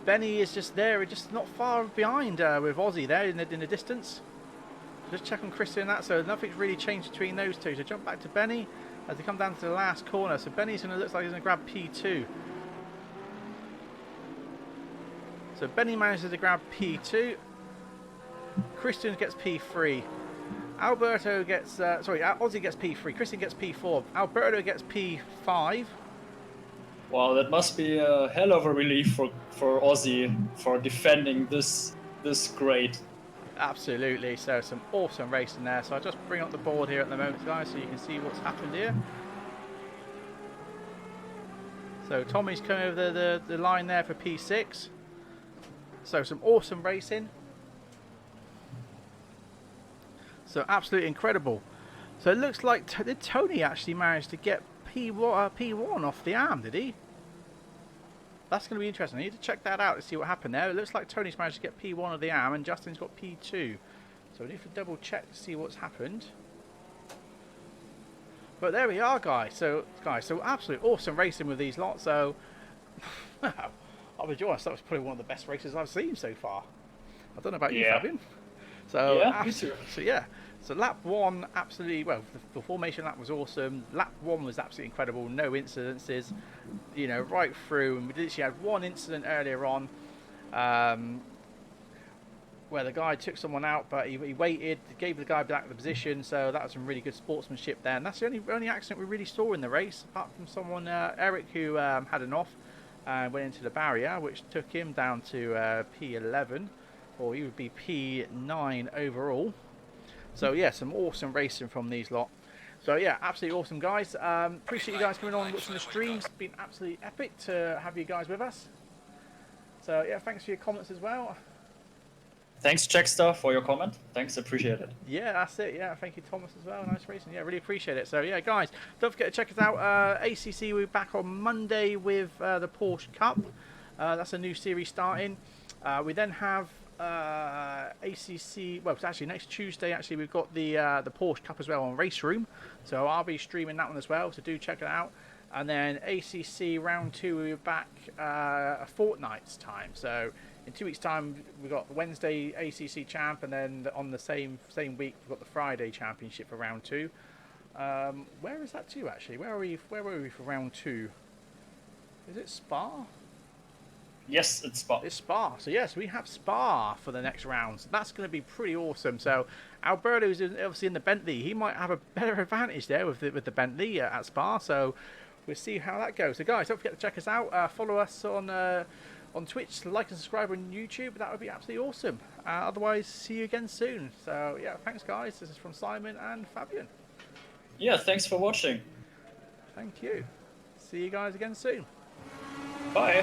Benny is just there, just not far behind with Aussie there in the distance. Just check on Christian and that, so nothing's really changed between those two. So jump back to Benny as they come down to the last corner. So Benny's going to look like he's going to grab P2. So Benny manages to grab P2. Christian gets P3. Alberto gets, Aussie gets P3. Christian gets P4. Alberto gets P5. Wow, that must be a hell of a relief for Aussie for defending this great. Absolutely. So some awesome racing there. So I'll just bring up the board here at the moment, guys, so you can see what's happened here. So Tommy's coming over the line there for P6. So some awesome racing. So absolutely incredible. So it looks like did Tony actually manage to get P1 off the arm? Did he? That's going to be interesting. I need to check that out to see what happened there. It looks like Tony's managed to get P1 of the arm and Justin's got P2. So we need to double check to see what's happened. But there we are, guys. So absolutely awesome racing with these lots. So I'll be honest, that was probably one of the best races I've seen so far. I don't know about you, Fabian. So yeah, me too. So yeah. So lap 1, absolutely, well, the formation lap was awesome. Lap 1 was absolutely incredible. No incidences, you know, right through. And we literally had one incident earlier on where the guy took someone out, but he waited, gave the guy back the position. So that was some really good sportsmanship there. And that's the only accident we really saw in the race, apart from someone, Eric, who had an off and went into the barrier, which took him down to P11, or he would be P9 overall. So yeah, some awesome racing from these lot. So yeah, absolutely awesome, guys. Appreciate you guys coming on and watching the streams. It's been absolutely epic to have you guys with us. So yeah, thanks for your comments as well. Thanks, Checkstar, for your comment. Thanks, appreciate it. Yeah, that's it. Yeah, thank you, Thomas, as well. Nice racing. Yeah, really appreciate it. So yeah, guys, don't forget to check us out. ACC, we're back on Monday with the Porsche Cup. That's a new series starting. We then have ACC. Well, it's actually next Tuesday. Actually, we've got the Porsche Cup as well on Race Room. So I'll be streaming that one as well. So do check it out. And then ACC Round 2, we'll be back a fortnight's time. So in 2 weeks' time, we've got the Wednesday ACC Champ, and then on the same week, we've got the Friday Championship for Round 2. Where is that to, actually? Where were we for Round 2? Is it Spa? Yes, it's Spa. It's Spa. So yes, we have Spa for the next round. So that's going to be pretty awesome. So Alberto's obviously in the Bentley. He might have a better advantage there with the Bentley at Spa. So we'll see how that goes. So guys, don't forget to check us out. Follow us on Twitch, like and subscribe on YouTube. That would be absolutely awesome. Otherwise, see you again soon. So yeah, thanks guys. This is from Simon and Fabian. Yeah, thanks for watching. Thank you. See you guys again soon. Bye.